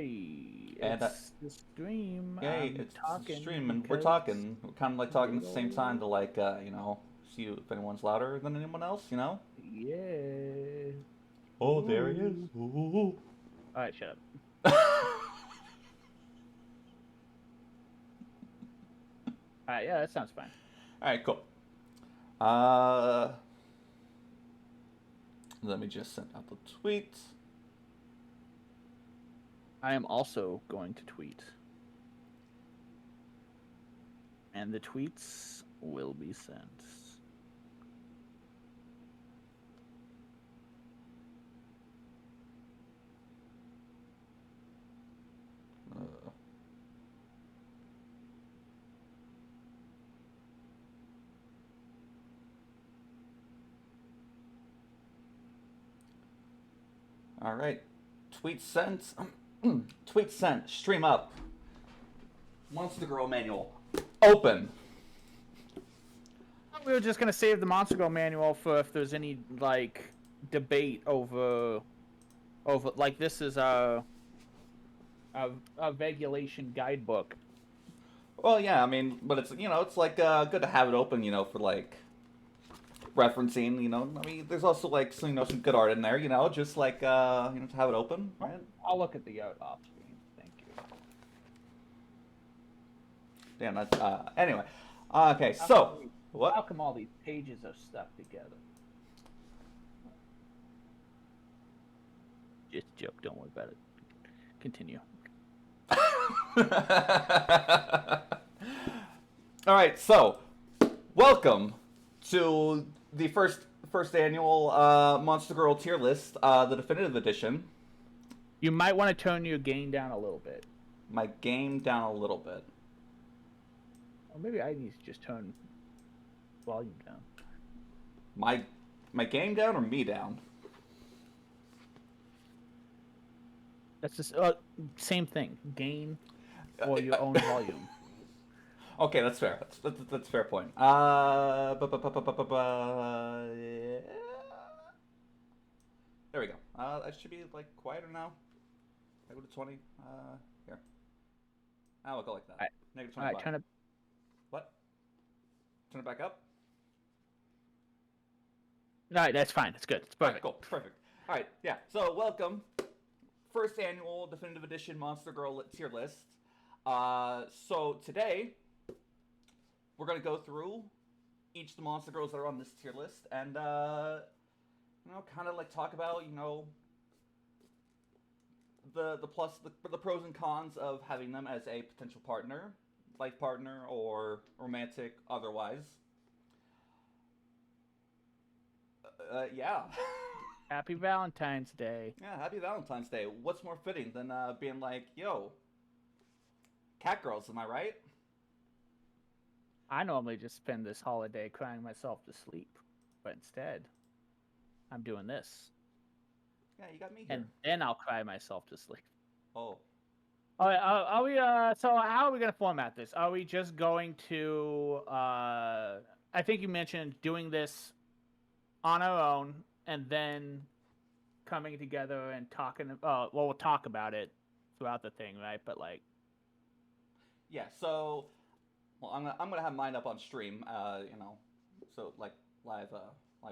Hey, And it's the stream. yay, I'm it's a talking stream, and we're because talking. We're kind of like talking at the same time little to see if anyone's louder than anyone else. yeah. Oh, there he is. Ooh. Ooh. All right, shut up. All right, yeah, that sounds fine. All right, cool. Uh, Let me just send out the tweet. I am also going to tweet, and the tweets will be sent. Uh, all right, tweet sent. Tweet sent. Stream up. Monster Girl manual. Open. We were just gonna save the Monster Girl manual for if there's any like debate over like this is a regulation guidebook. Well, yeah, I mean, but it's like good to have it open, for like referencing, I mean, there's also like some good art in there, just like to have it open, right? I'll look at the art off screen. Thank you. Damn, that's anyway. Okay, How come, so how what? come all these pages are stuck together? Just a joke. Don't worry about it. Continue. All right, so welcome to the first annual Monster Girl tier list, the definitive edition. You might want to tone your gain down a little bit. My game down a little bit. Or maybe I need to just tone volume down. My my game down or me down? That's just same thing. Gain or your own volume. Okay, that's fair. That's a fair point. Yeah. There we go. I should be like quieter now. I go to 20. Here. I'll go like that. All right, Negative all right. 25. Turn it. What? Turn it back up. All right, that's fine. That's good. It's All right, perfect. cool, perfect. All right, yeah. So welcome, first annual definitive edition Monster Girl tier list. So today we're gonna go through each of the Monster Girls that are on this tier list, and kind of like talk about the pros and cons of having them as a potential partner, life partner, or romantic otherwise. Yeah. Happy Valentine's Day. Yeah, happy Valentine's Day. What's more fitting than being like, yo, cat girls, am I right? I normally just spend this holiday crying myself to sleep, but instead, I'm doing this, Yeah, you got me here. and then I'll cry myself to sleep. Oh. All right, are we? So how are we gonna format this? Are we just going to? I think you mentioned doing this on our own, and then coming together and talking. Well, we'll talk about it throughout the thing, right? But like, Yeah, so, well, I'm gonna have mine up on stream, so like live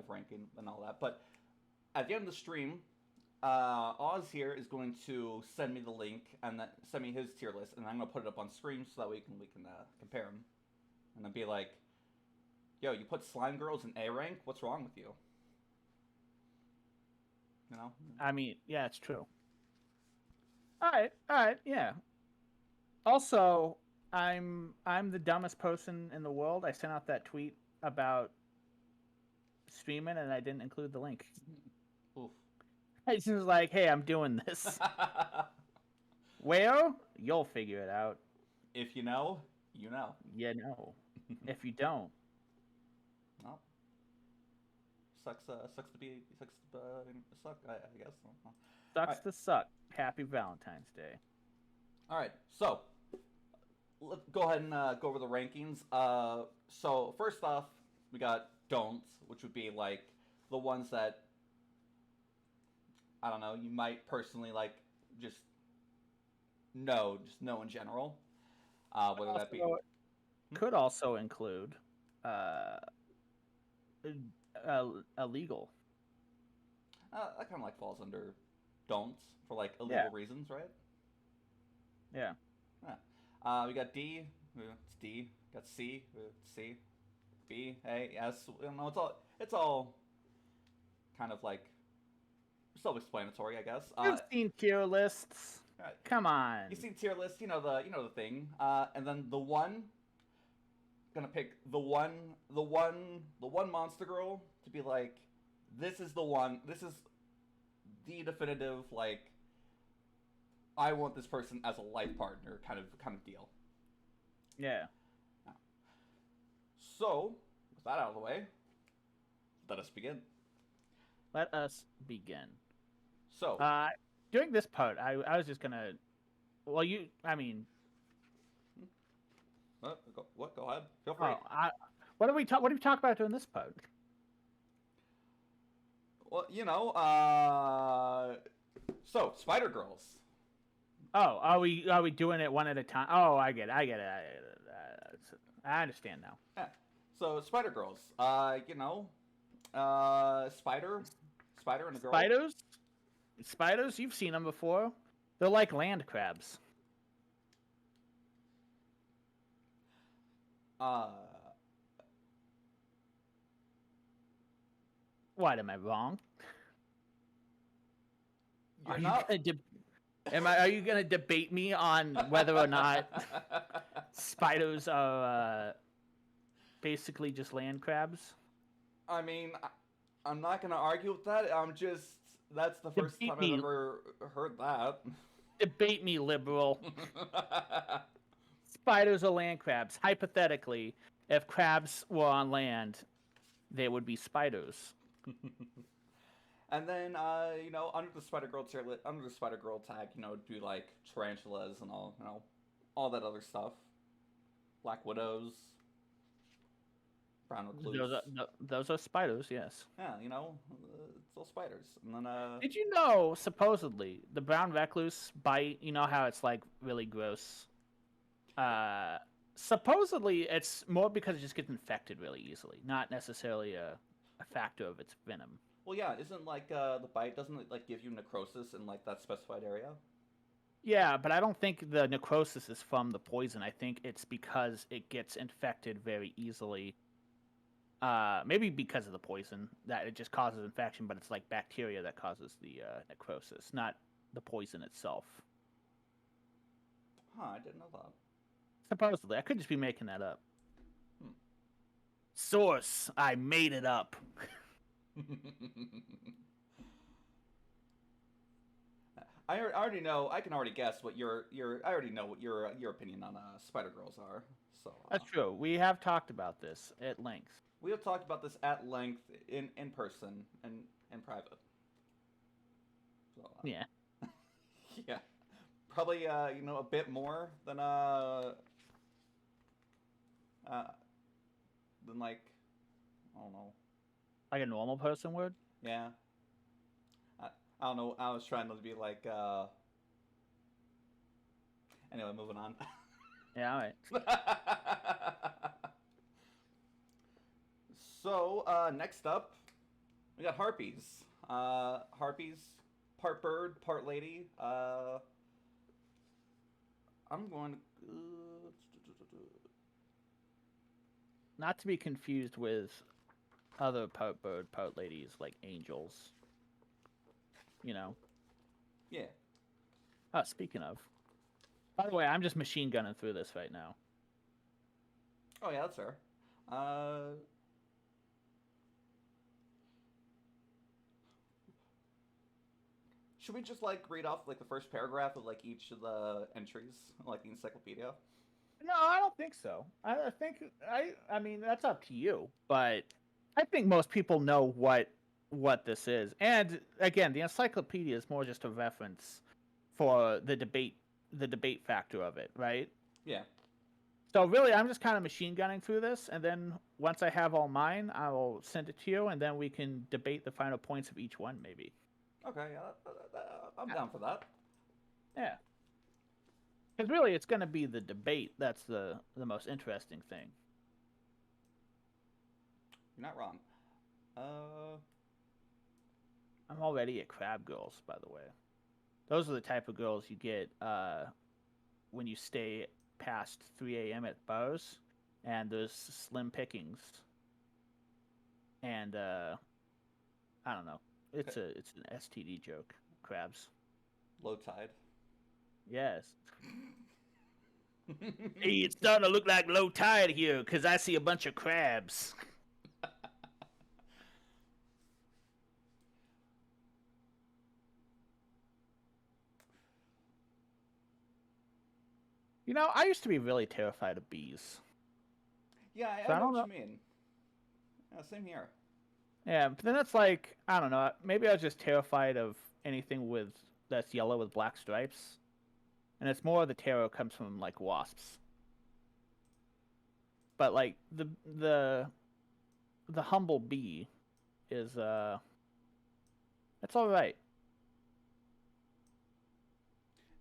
ranking and all that. But at the end of the stream, Oz here is going to send me the link and then send me his tier list, and I'm gonna put it up on screen so that we can compare them, and then be like, "Yo, you put slime girls in A rank? What's wrong with you?" You know? I mean, yeah, it's true. All right, yeah. Also, I'm the dumbest person in the world. I sent out that tweet about streaming, and I didn't include the link. Oof. I just was like, "Hey, I'm doing this." Where? You'll figure it out. If you know, you know. You know. If you don't, Well, sucks to be suck. I guess. All sucks right. to suck. Happy Valentine's Day. All right. So let's go ahead and go over the rankings. So first off, we got don'ts, which would be like the ones that I don't know. You might personally like just No, just no in general. Whether that be Also, could also include uh, illegal. that kind of like falls under don'ts for like Yeah, illegal reasons, right? yeah. Yeah. We got D. It's D. Got C. C. B. A. S. You know, it's all kind of like self-explanatory, I guess. You've seen tier lists. Uh, Come on. you see tier list, you know the thing, and then the one. Gonna pick the one monster girl to be like, this is the one. This is the definitive like. I want this person as a life partner, kind of deal. Yeah. So, with that out of the way, let us begin. Let us begin. So, During this part, I was just gonna. Well, I mean, what? Go ahead. Feel free. what do we talk? What do we talk about during this part? Well, so Spider Girls. Oh, are we doing it one at a time? Oh, I get it. I understand now. Yeah. So Spider Girls. Spider and a girl. Spiders. You've seen them before. They're like land crabs. What, am I wrong? Are you gonna debate me on whether or not spiders are basically just land crabs? I mean, I'm not gonna argue with that. That's the first time I've ever heard that. Debate me, liberal. Spiders are land crabs. Hypothetically, if crabs were on land, they would be spiders. And then, under the Spider Girl tag, do like tarantulas and all that other stuff. Black widows, brown recluse. Those are spiders, yes. Yeah, it's all spiders. And then, Did you know, supposedly, the brown recluse bite, you know how it's like really gross? Supposedly, it's more because it just gets infected really easily, not necessarily a factor of its venom. Well, yeah, isn't like the bite, doesn't it like give you necrosis in like that specified area? Yeah, but I don't think the necrosis is from the poison. I think it's because it gets infected very easily. Maybe because of the poison, that it just causes infection, but it's like bacteria that causes the necrosis, not the poison itself. Huh, I didn't know that. Supposedly. I could just be making that up. Source, I made it up. I already know. I can already guess what I already know what your opinion on Spider Girls are. So that's true. We have talked about this at length. We have talked about this at length in person and in private. So, yeah. Yeah. Probably a bit more than like, I don't know. Like a normal person would? Yeah. I don't know. I was trying to be like. Anyway, moving on. Yeah, all right. So, next up, we got Harpies. Harpies, part bird, part lady. I'm going to. Not to be confused with other part bird, part ladies like angels. Yeah. Oh, speaking of. By the way, I'm just machine gunning through this right now. Oh yeah, that's fair. Should we just like read off like the first paragraph of like each of the entries, like the encyclopedia? No, I don't think so. I mean that's up to you, but I think most people know what this is. And again, the encyclopedia is more just a reference for the debate factor of it, right? Yeah. So really, I'm just kind of machine gunning through this, and then once I have all mine, I will send it to you, and then we can debate the final points of each one, maybe. Okay, yeah, I'm down for that. Yeah. Because really, it's going to be the debate that's the most interesting thing. You're not wrong. I'm already at Crab Girls, by the way. Those are the type of girls you get when you stay past 3 a.m. at bars, and there's slim pickings. And I don't know. It's an STD joke. Crabs. Low tide. Yes. Hey, it's starting to look like low tide here because I see a bunch of crabs. You know, I used to be really terrified of bees. Yeah, So I know what you mean. Yeah, same here. Yeah, but then it's like, I don't know, maybe I was just terrified of anything with that's yellow with black stripes. And it's more of the terror comes from like wasps. But like the humble bee is it's all right.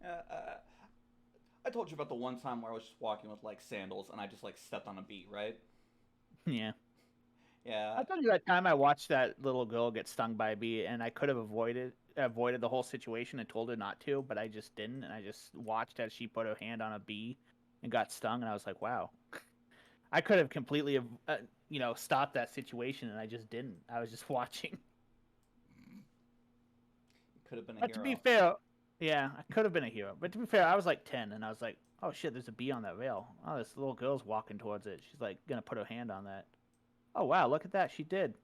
I told you about the one time where I was just walking with like sandals and I just like stepped on a bee, right? Yeah. Yeah. I told you that time I watched that little girl get stung by a bee, and I could have avoided the whole situation and told her not to, but I just didn't, and I just watched as she put her hand on a bee and got stung, and I was like, wow. I could have completely, stopped that situation, and I just didn't. I was just watching. Could have been a But hero. to be fair, yeah, I could have been a hero. But to be fair, I was like 10, and I was like, oh shit, there's a bee on that rail. Oh, this little girl's walking towards it. She's like gonna put her hand on that. Oh wow, look at that, she did.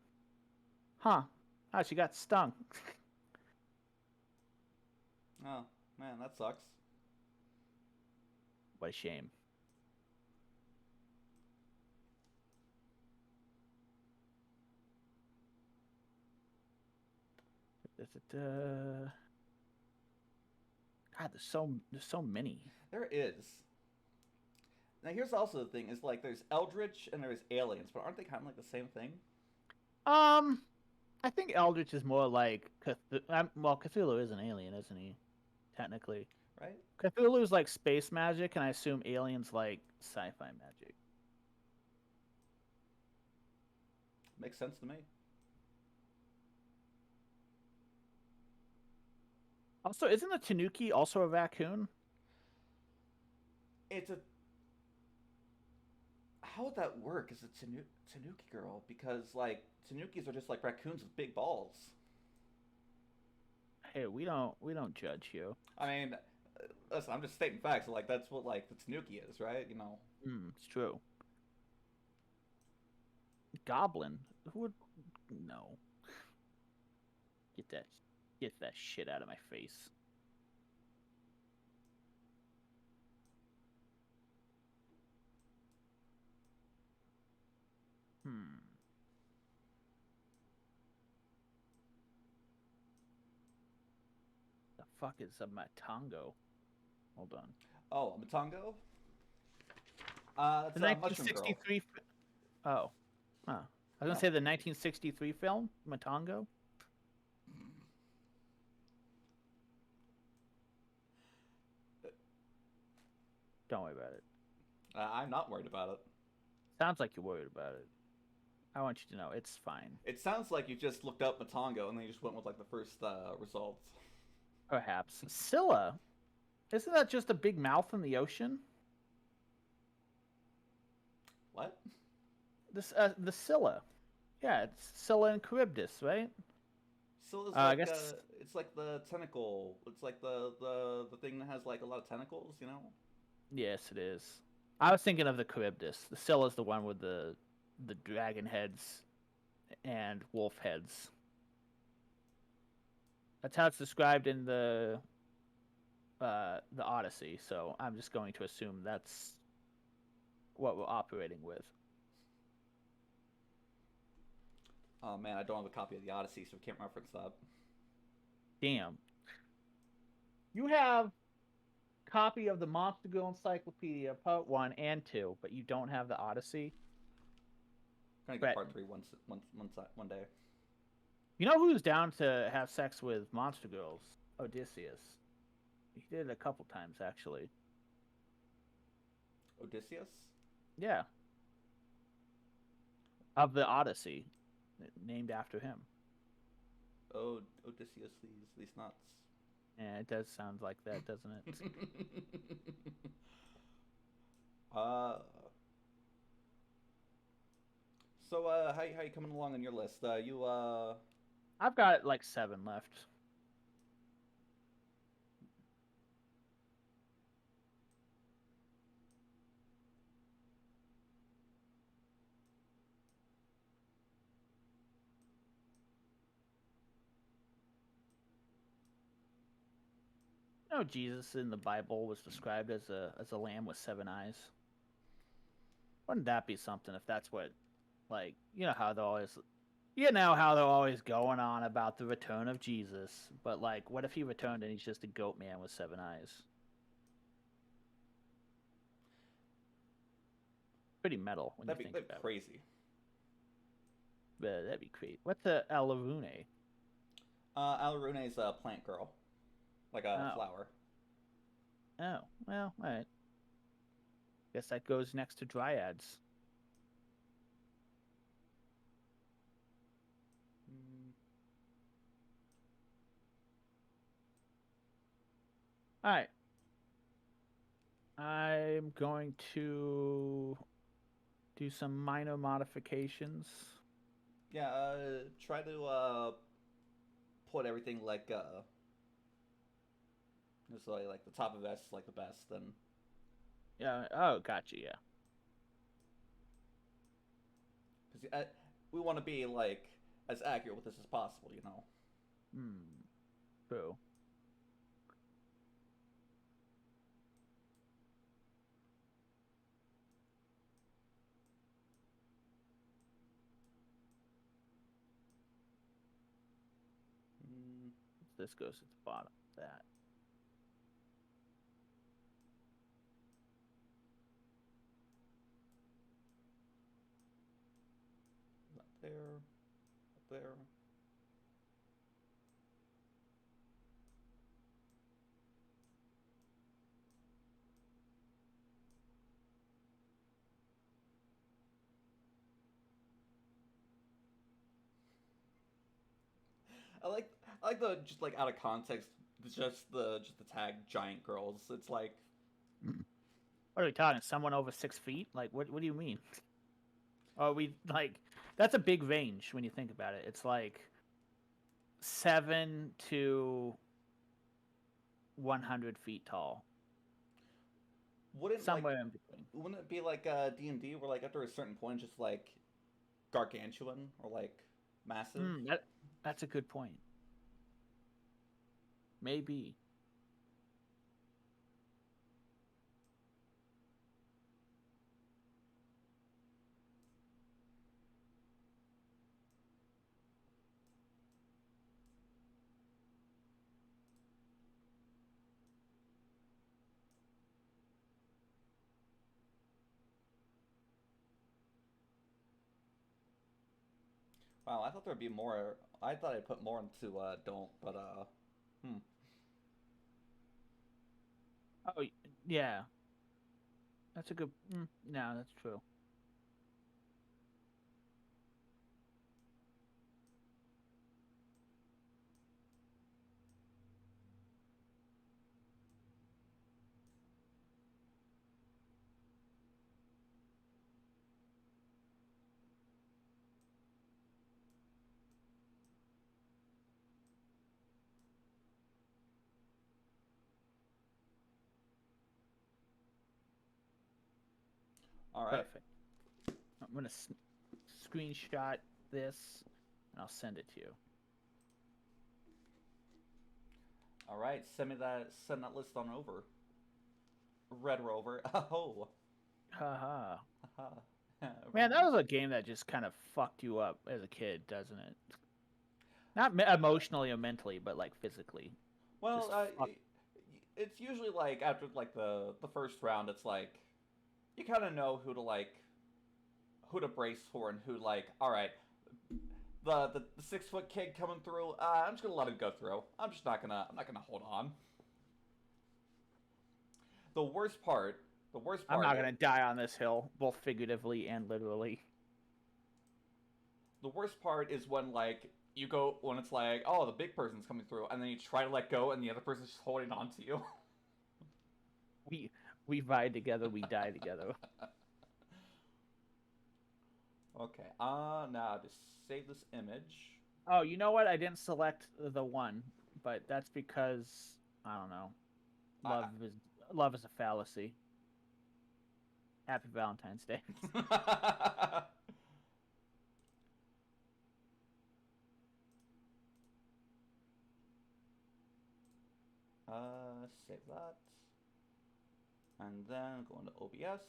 Huh? Oh, she got stung. Oh man, that sucks. What a shame. God, there's so many. There is. Now here's also the thing: is like there's Eldritch and there's aliens, but aren't they kind of like the same thing? I think Eldritch is more like well, Cthulhu is an alien, isn't he? Technically, Right? Cthulhu's like space magic, and I assume aliens like sci-fi magic. Makes sense to me. Also, isn't a Tanuki also a raccoon? It's a. How would that work as a Tanuki girl? Because like Tanukis are just like raccoons with big balls. Hey, we don't judge you. I mean, listen, I'm just stating facts. Like that's what like the Tanuki is, right? You know. It's true. Goblin? Who would? No. Get that, get that shit out of my face. Hmm. The fuck is a matango? Hold on. Oh, a Matango. That's The a mushroom girl. 1963. Oh. Huh. I was gonna Yeah. say the 1963 film Matango. Don't worry about it. I'm not worried about it. Sounds like you're worried about it. I want you to know it's fine. It sounds like you just looked up Matango and then you just went with like the first results. Perhaps Scylla. Isn't that just a big mouth in the ocean? What? The Scylla. Yeah, it's Scylla and Charybdis, right? Scylla's I like guess. it's like the tentacle. It's like the thing that has like a lot of tentacles. You know. Yes, it is. I was thinking of the Charybdis. The Scylla's the one with the dragon heads and wolf heads. That's how it's described in the Odyssey. So I'm just going to assume that's what we're operating with. Oh man, I don't have a copy of the Odyssey, so we can't reference that. Damn. You have copy of the Monster Girl Encyclopedia Part 1 and 2, but you don't have the Odyssey. I'm gonna get part 3 one day. You know who's down to have sex with Monster Girls? Odysseus. He did it a couple times, actually. Odysseus? Yeah, of the Odyssey, named after him. Oh, Odysseus, these nuts. Yeah, it does sound like that, doesn't it? uh, so how you coming along on your list? I've got like 7 left. You know, Jesus in the Bible was described as a lamb with 7 eyes. Wouldn't that be something if that's what, like, you know how they're always going on about the return of Jesus, but like, what if he returned and he's just a goat man with 7 eyes? Pretty metal when you think that'd be about it. crazy. But that'd be great. What's a Alarune? Alarune's a plant girl, like a Oh, flower. oh, well, all right. Guess that goes next to dryads. Mm, All right. I'm going to do some minor modifications. yeah, try to put everything like just like the top of S is like the best, then Yeah. Oh, gotcha. Yeah. because we want to be like as accurate with this as possible, you know. Hmm. True. Mm, This goes at the bottom of that. not there, up there. I like the just like out of context, just the tag giant girls. It's like What are we talking? Someone over 6 feet? Like, what do you mean? Are we like? That's a big range when you think about it. It's like 7 to 100 feet tall, wouldn't like somewhere in between. wouldn't it be like D&D where like after a certain point just like gargantuan or like massive? That's a good point. Maybe. Wow, I thought there'd be more. I thought I'd put more into don't, but hmm. Oh, yeah. That's a good. No, that's true. All right, Perfect. I'm gonna screenshot this, and I'll send it to you. all right. Send that list on over. Red Rover. Oh, Haha. haha. Man, that was a game that just kind of fucked you up as a kid, doesn't it? Not emotionally or mentally, but like physically. Well, Just fuck. it's usually like after like the first round, it's like you kind of know who to brace for and who like. All right, the 6 foot kid coming through. I'm just gonna let him go through. I'm not gonna hold on. The worst part The worst I'm part. not gonna die on this hill, both figuratively and literally. The worst part is when like you go when it's like, oh, the big person's coming through, and then you try to let go, and the other person's just holding on to you. We ride together, we die together. Okay. Now just save this image. Oh, you know what? I didn't select the one, but that's because I don't know. I- Love is a fallacy. Happy Valentine's Day. Save that. And then go into OBS.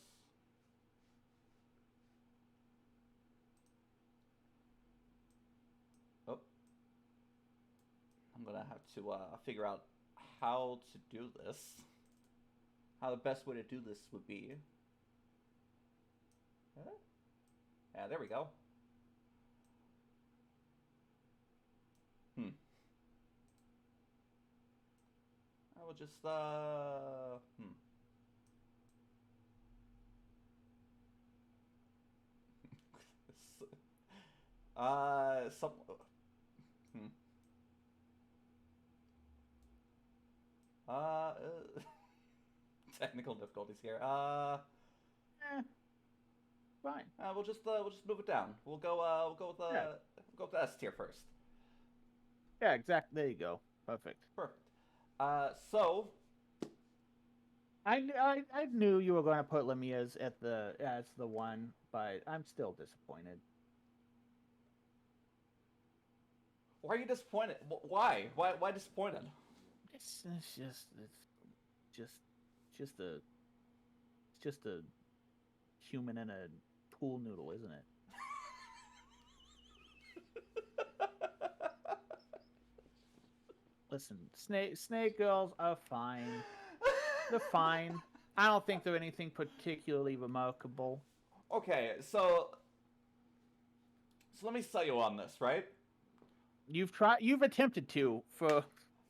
Oh. I'm gonna have to figure out how to do this. How the best way to do this would be. Yeah, there we go. I will just some hmm. uh technical difficulties here. Fine. We'll just move it down. We'll go with Yeah. we'll go with the S tier first. Yeah, exactly. There you go. Perfect. Perfect. So I knew you were going to put Lemia's as the one, but I'm still disappointed. why are you disappointed? Why? Why disappointed? It's just a human in a pool noodle, isn't it? Listen, snake girls are fine. They're fine. I don't think they're anything particularly remarkable. Okay, so let me sell you on this, right? You've attempted to for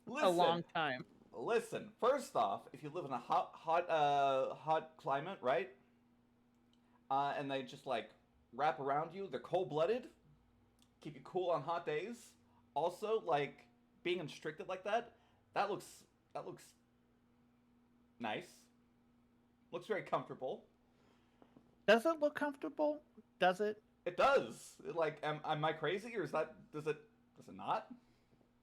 Listen, a long time. Listen, first off, if you live in a hot climate, right? And they just like wrap around you, they're cold-blooded, keep you cool on hot days. Also, like being constricted like that looks nice. Looks very comfortable. Does it look comfortable? Does it? It does. Like, am I crazy, or does it not?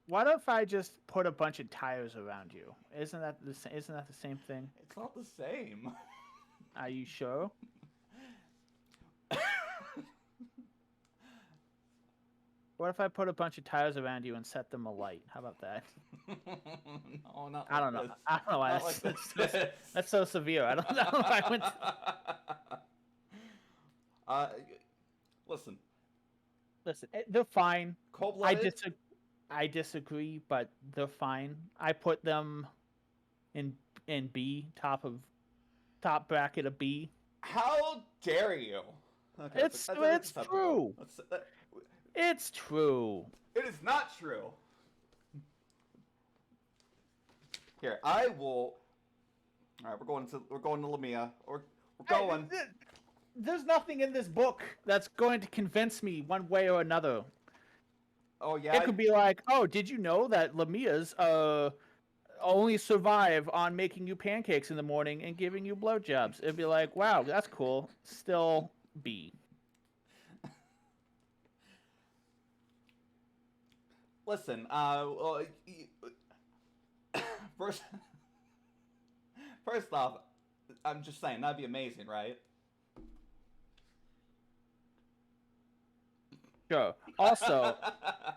What if I just put a bunch of tires around you? Isn't that the same thing? It's not the same. Are you sure? What if I put a bunch of tires around you and set them alight? How about that? No, not I don't know. this. I don't know why Not that's so severe. I don't know why I went. Listen. Listen, they're fine. Cold-blooded. I disagree, but they're fine. I put them in B, top bracket of B. How dare you? Okay, It's true. It's true. It is not true. Here, I will. All right, we're going to Lamia. We're going. There's nothing in this book that's going to convince me one way or another. Oh yeah. It could be like, oh, did you know that Lamia's only survive on making you pancakes in the morning and giving you blowjobs? It'd be like, wow, that's cool. Still B. Listen, first off, I'm just saying that'd be amazing, right? Sure. Also,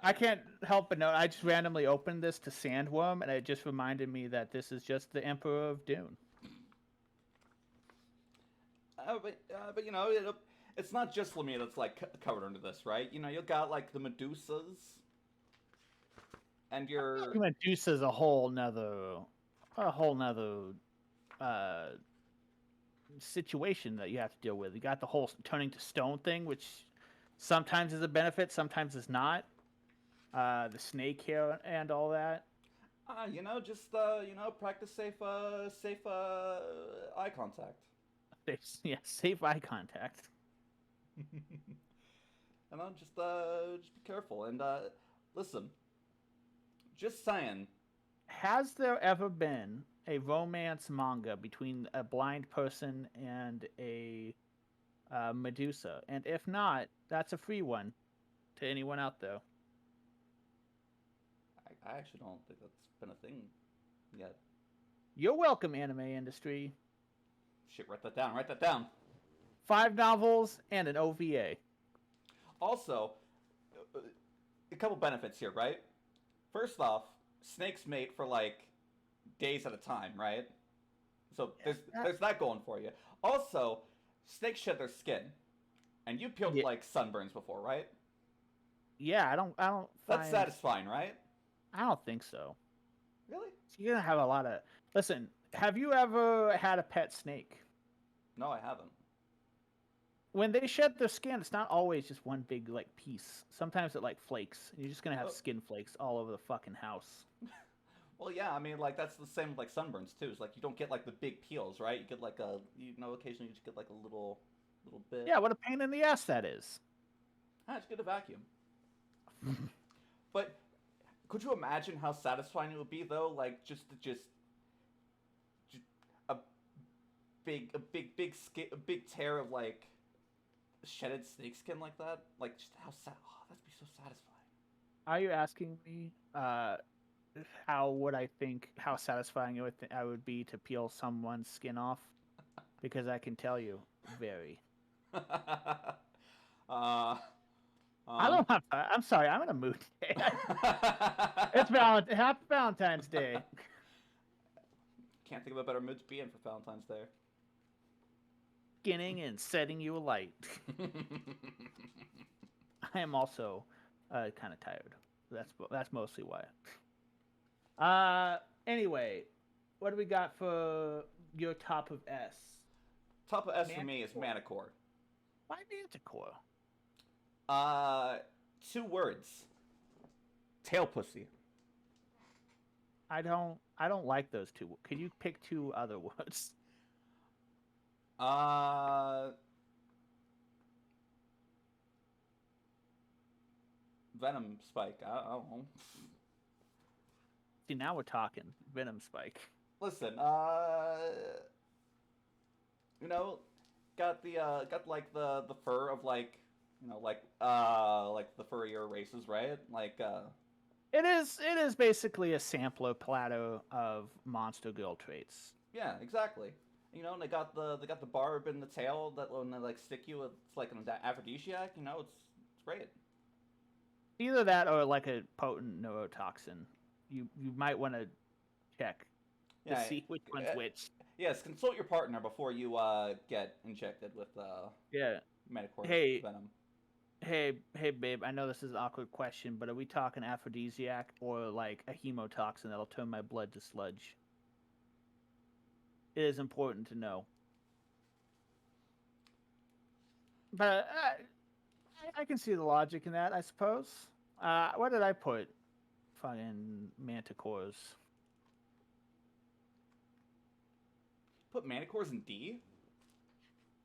I can't help but note I just randomly opened this to Sandworm, and it just reminded me that this is just the Emperor of Dune. But you know, it's not just Lamia that's like covered under this, right? You know, you got like the Medusas, and your Medusa's a whole nother situation that you have to deal with. You got the whole turning to stone thing, which sometimes is a benefit, sometimes is not. The snake here and all that. you know, just practice safe eye contact. Safe eye contact. And I'll just be careful and listen. Just saying. Has there ever been a romance manga between a blind person and a Medusa? And if not, that's a free one to anyone out there. I actually don't think that's been a thing yet. You're welcome, anime industry. Shit, write that down. Write that down. 5 novels and an OVA. Also, a couple benefits here, right? First off, snakes mate for like days at a time, right? So there's that going for you. Also, snakes shed their skin, and you peeled like sunburns before, right? Yeah, I don't. That's satisfying, right? I don't think so. Really? So you're gonna have a lot of. Listen, have you ever had a pet snake? No, I haven't. When they shed their skin, it's not always just one big like piece. Sometimes it like flakes, and you're just gonna have skin flakes all over the fucking house. Well, yeah, I mean, like that's the same with like sunburns too. It's like you don't get like the big peels, right? You get like occasionally you just get like a little bit. Yeah, what a pain in the ass that is. Just get a vacuum. But could you imagine how satisfying it would be though? Like just a big tear of like shedded snake skin like that. Like just how that'd be so satisfying. Are you asking me how would I think how satisfying I would be to peel someone's skin off? Because I can tell you, very. I don't have. I'm sorry. I'm in a mood today. It's Happy Valentine's Day. Can't think of a better mood to be in for Valentine's Day. Skinning and setting you alight. I am also kind of tired. That's mostly why. Anyway, what do we got for your top of S? Top of S for me is Manticore. Why Manticore? 2 words. Tail pussy. I don't like those 2. Could you pick 2 other words? Venom spike. I don't know. See, now we're talking. Venom spike. Listen, got like the fur of like like the furrier races, right? Like It is basically a sampler platter of monster girl traits. Yeah, exactly. And they got the barb in the tail that when they like stick you, it's like an aphrodisiac. It's great. Either that or like a potent neurotoxin. You might want to check to see which one's which. Yes, consult your partner before you get injected with Manticore venom. Hey, babe. I know this is an awkward question, but are we talking aphrodisiac or like a hemotoxin that'll turn my blood to sludge? It is important to know. But I can see the logic in that, I suppose. What did I put? Fucking manticores. Put manticores in D?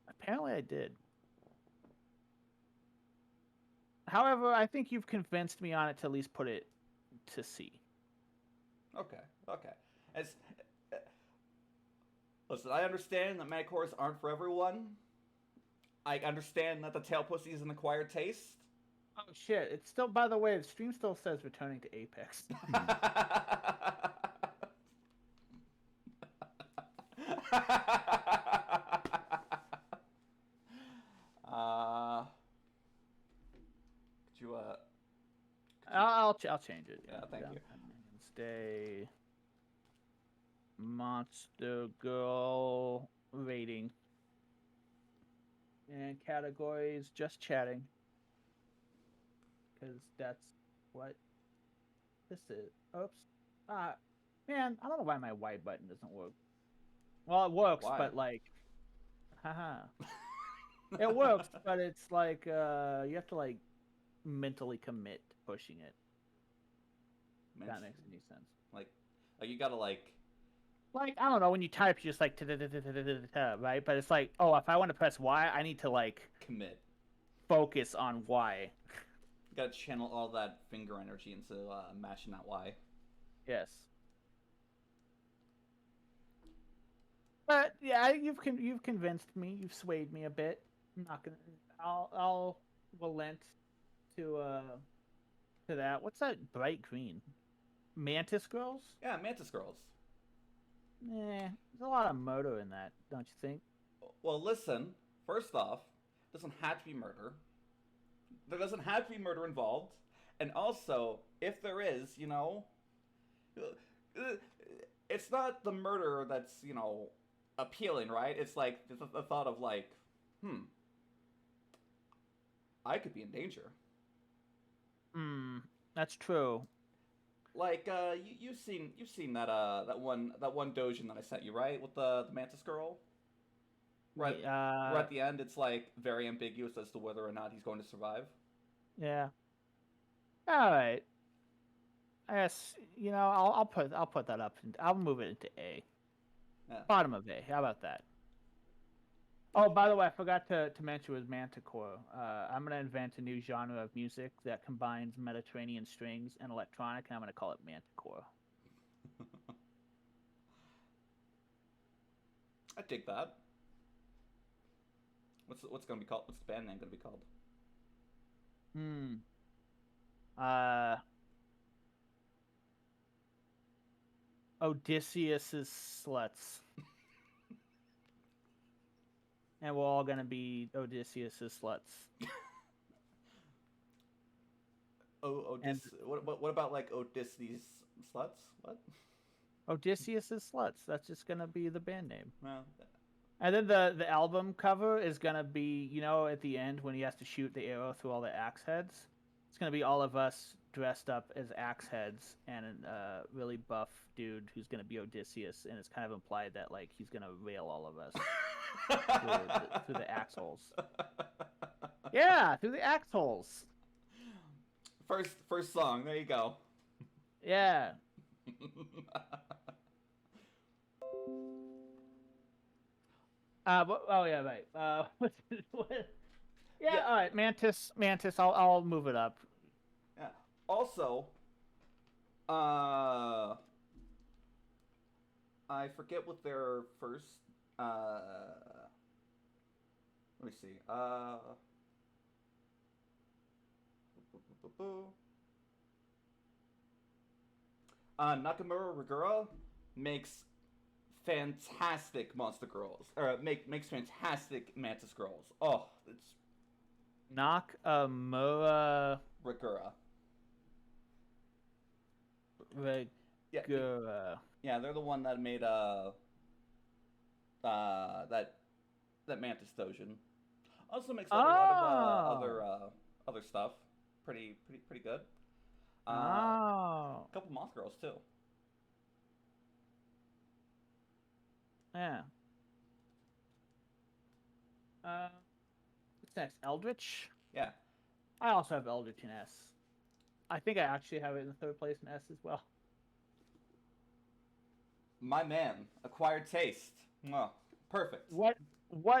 Apparently I did. However, I think you've convinced me on it to at least put it to C. Okay. Listen, I understand that manticores aren't for everyone. I understand that the tail pussy is an acquired taste. Oh shit! It's still. By the way, the stream still says returning to Apex. Could you I'll change it. Yeah, thank you. Stay. Monster girl rating. And categories, just chatting. Because that's what this is. Oops. Man, I don't know why my Y button doesn't work. Well, it works, but like, haha. It works, but it's like, you have to like mentally commit to pushing it. If that makes any sense. Like you gotta like Like, I don't know, when you type, you just like right? But it's like, oh, if I want to press Y, I need to like Commit. focus on Y. You gotta channel all that finger energy into mashing that Y. Yes. But yeah, you've convinced me. You've swayed me a bit. I'm not gonna. I'll relent to that. What's that bright green? Mantis girls? Yeah, Mantis Girls. There's a lot of murder in that, don't you think? Well, listen. First off, doesn't have to be murder. There doesn't have to be murder involved. And also, if there is, it's not the murder that's, appealing, right? It's like the thought of like, hmm, I could be in danger. Hmm, that's true. Like you've seen that one doujin that I sent you, right? With the Mantis girl. Right, right Yeah, at the end, it's like very ambiguous as to whether or not he's going to survive. yeah. All right. I guess I'll put that up and I'll move it into A. Yeah. Bottom of A. How about that? Oh, by the way, I forgot to mention with Manticore. I'm gonna invent a new genre of music that combines Mediterranean strings and electronic, and I'm gonna call it Manticore. I dig that. What's gonna be called? What's the band name gonna be called? Hmm. Uh, Odysseus's sluts, and we're all gonna be Odysseus's sluts. And What about like Odysseus sluts? What? Odysseus's sluts. That's just gonna be the band name. Well, And then the album cover is gonna be, at the end when he has to shoot the arrow through all the axe heads. It's gonna be all of us dressed up as axe heads and a really buff dude who's gonna be Odysseus, and it's kind of implied that like he's gonna rail all of us through the axe holes. Yeah, through the axe holes. first song. There you go. Yeah. Oh yeah, right. Yeah, Yeah, all right. Mantis. I'll move it up. yeah. Also, uh, I forget what their first. Let me see. Nakamura Rigura makes fantastic monster girls, or makes fantastic mantis girls. Oh, it's Nakamura Rigura. Yeah, Regura. yeah, they're the one that made that mantis dojin. Also makes like a lot of Oh. other stuff. Pretty good. A Oh. couple moth girls too. Yeah. Uh, what's next? Eldritch. Yeah, I also have Eldritch in S. I think I actually have it in the third place in S as well. my man, acquired taste. Mwah. Perfect. What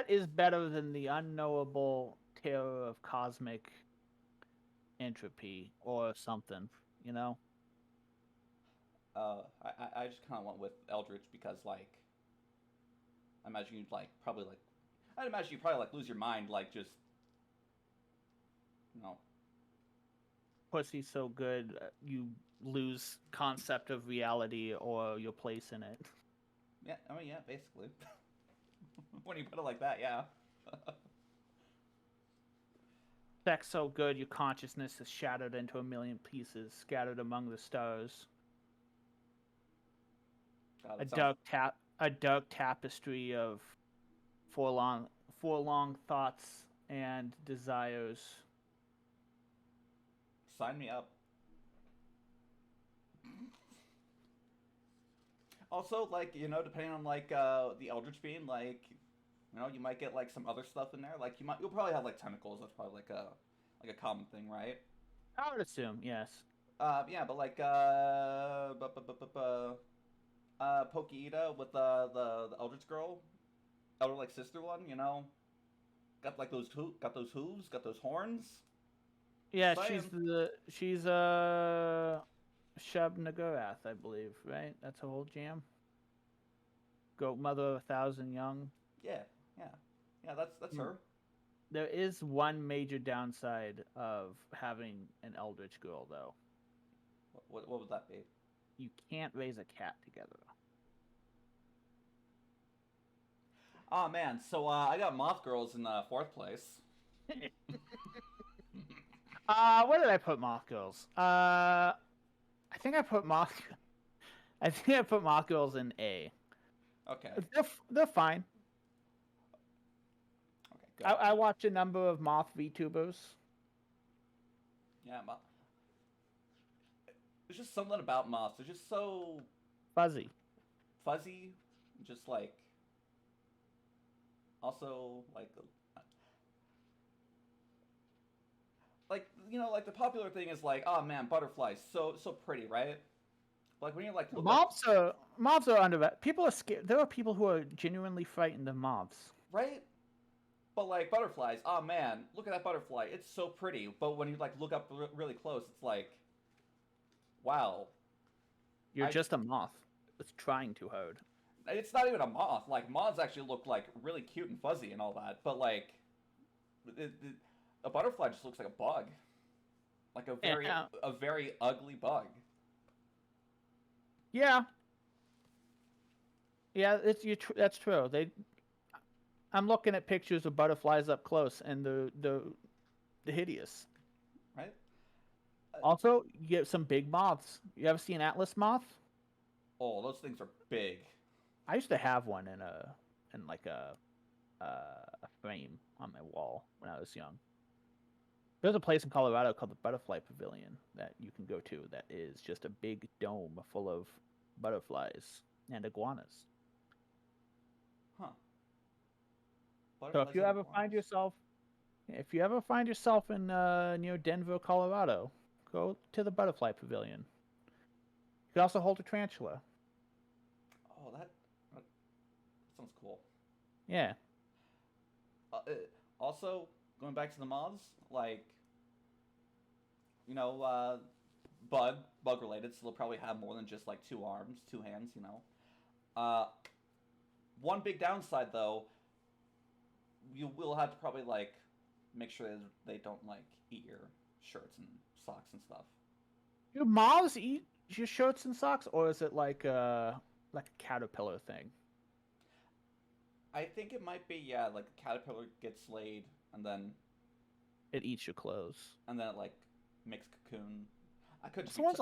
is better than the unknowable terror of cosmic entropy or something? You know. I just kind of went with Eldritch because like I imagine you'd like probably like I'd imagine you probably like lose your mind like just you know Pussy so good you lose concept of reality or your place in it. yeah I mean yeah basically when you put it like that yeah. Sex so good your consciousness is shattered into a million pieces, scattered among the stars. God, A that sounds dark tapestry of forlong forlong thoughts and desires. sign me up. Also like depending on like the Eldritch being like you might get like some other stuff in there like you'll probably have like tentacles. That's probably like a common thing, right? I would assume, yes. Yeah, but like Pokeita with the Eldritch girl, elder like sister one. You know, got like got those hooves, got those horns. Yeah, Saying. she's Shub Nagorath, I believe, right? That's her whole jam. Goat mother of 1,000 young. Yeah, yeah, yeah. That's her. There is one major downside of having an Eldritch girl, though. What would that be? You can't raise a cat together. Oh man, so I got Moth Girls in fourth place. Where did I put Moth Girls? I think I put Moth. I think I put Moth Girls in A. Okay. They're fine. Okay. Good. I watch a number of Moth VTubers. Yeah, there's just something about moths. They're just so fuzzy, just like. Also, like you know, like the popular thing is like, oh man, butterflies, so pretty, right? Like when you're like moths are under. People are scared. There are people who are genuinely frightened of moths. Right? But like butterflies, oh man, look at that butterfly. It's so pretty. But when you like look up really close, it's like, wow. You're just a moth that's trying too hard. It's not even a moth. Like moths actually look like really cute and fuzzy and all that. But like, a butterfly just looks like a bug, like a very ugly bug. Yeah. Yeah, that's true. I'm looking at pictures of butterflies up close, and they're hideous. Right. Also, you get some big moths. You ever see an Atlas moth? Oh, those things are big. I used to have one in a frame on my wall when I was young. There's a place in Colorado called the Butterfly Pavilion that you can go to that is just a big dome full of butterflies and iguanas. Huh. So if you ever find yourself in near Denver, Colorado, go to the Butterfly Pavilion. You can also hold a tarantula. Oh, that sounds cool. Yeah. Also, going back to the moths, like, you know, bug related, so they'll probably have more than just like 2 arms, 2 hands, you know. One big downside though, you will have to probably like make sure that they don't like eat your shirts and socks and stuff. Do moths eat your shirts and socks, or is it like a caterpillar thing? I think it might be, yeah, like a caterpillar gets laid and then it eats your clothes. And then it like makes cocoon. I could. So when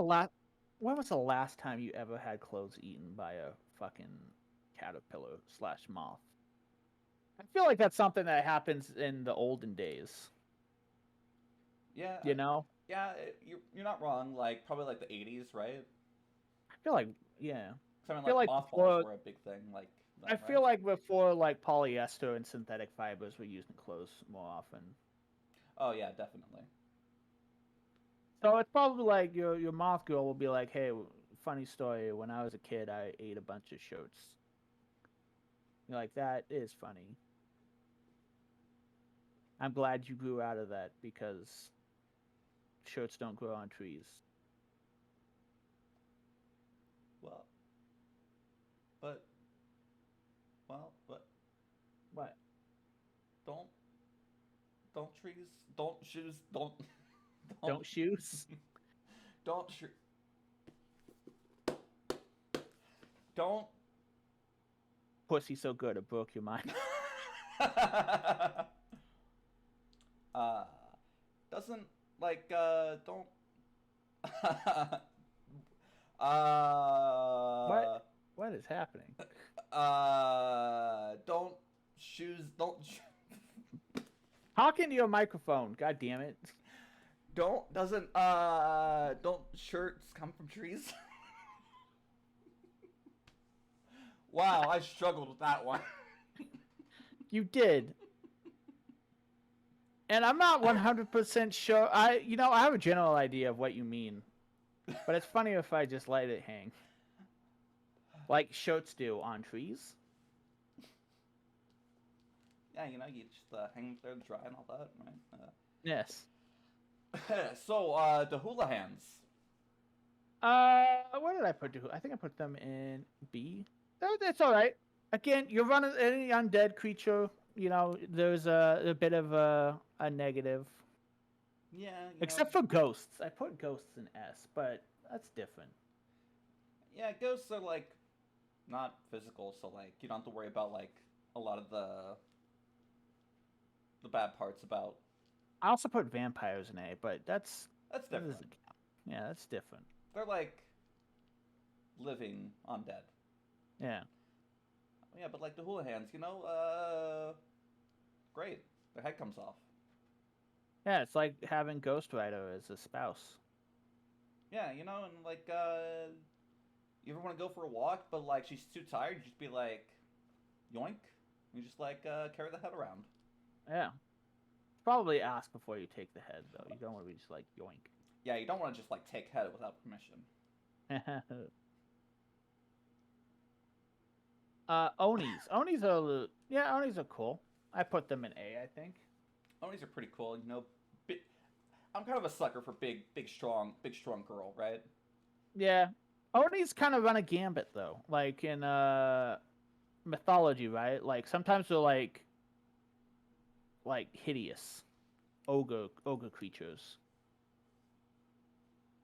was the last time you ever had clothes eaten by a fucking caterpillar/moth? I feel like that's something that happens in the olden days. Yeah. You know? Yeah, you're not wrong. Like probably like the 80s, right? I feel like, yeah. I mean, like mothballs were a big thing. Like I feel like before, like polyester and synthetic fibers were used in clothes more often. Oh yeah, definitely. So it's probably like your moth girl will be like, "Hey, funny story. When I was a kid, I ate a bunch of shirts." You're like, "That is funny. I'm glad you grew out of that because shirts don't grow on trees." Well, but what? Don't trees, don't shoes, don't shoes. Don't. Pussy so good it broke your mind. Doesn't like don't. What is happening? Don't shoes. Don't. Talk into your microphone. God damn it. Don't shirts come from trees? Wow, I struggled with that one. You did. And I'm not 100% sure. I have a general idea of what you mean. But it's funny if I just let it hang. like shirts do on trees. Yeah, you know, you just hang them there to dry and all that, right? Yes. So, the hula hands. Where did I put the? I think I put them in B. That's all right. Again, you're running any undead creature. You know, there's a bit of a negative. Yeah, you know. Except for ghosts. I put ghosts in S, but that's different. Yeah, ghosts are like not physical, so like you don't have to worry about like a lot of the bad parts about. I also put vampires in A, but That's that different. doesn't count. Yeah, that's different. They're like living undead. Yeah. Yeah, but like the hula hands, you know, great. Their head comes off. Yeah, it's like having Ghost Rider as a spouse. Yeah, you know, and like you ever want to go for a walk, but like she's too tired, you just be like, yoink. You just like carry the head around. Yeah. Probably ask before you take the head, though. You don't want to be just like yoink. Yeah, you don't want to just like take head without permission. Onis. Onis are cool. I put them in A, I think. Onis are pretty cool, you know. I'm kind of a sucker for big, strong girl, right? Yeah. Onis kind of run a gambit, though. Like in mythology, right? Like sometimes they're like hideous ogre creatures.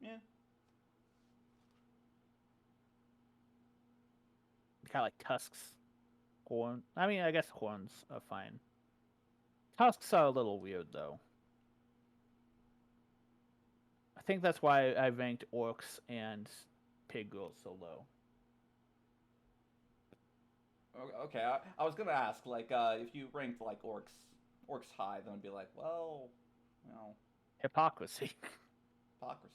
Yeah. Kind of like tusks, horn. I mean, I guess horns are fine. Tusks are a little weird, though. I think that's why I ranked orcs and pig girls so low. Okay, I was gonna ask, like, if you ranked like orcs high, then I'd be like, well, you know, Hypocrisy. hypocrisy.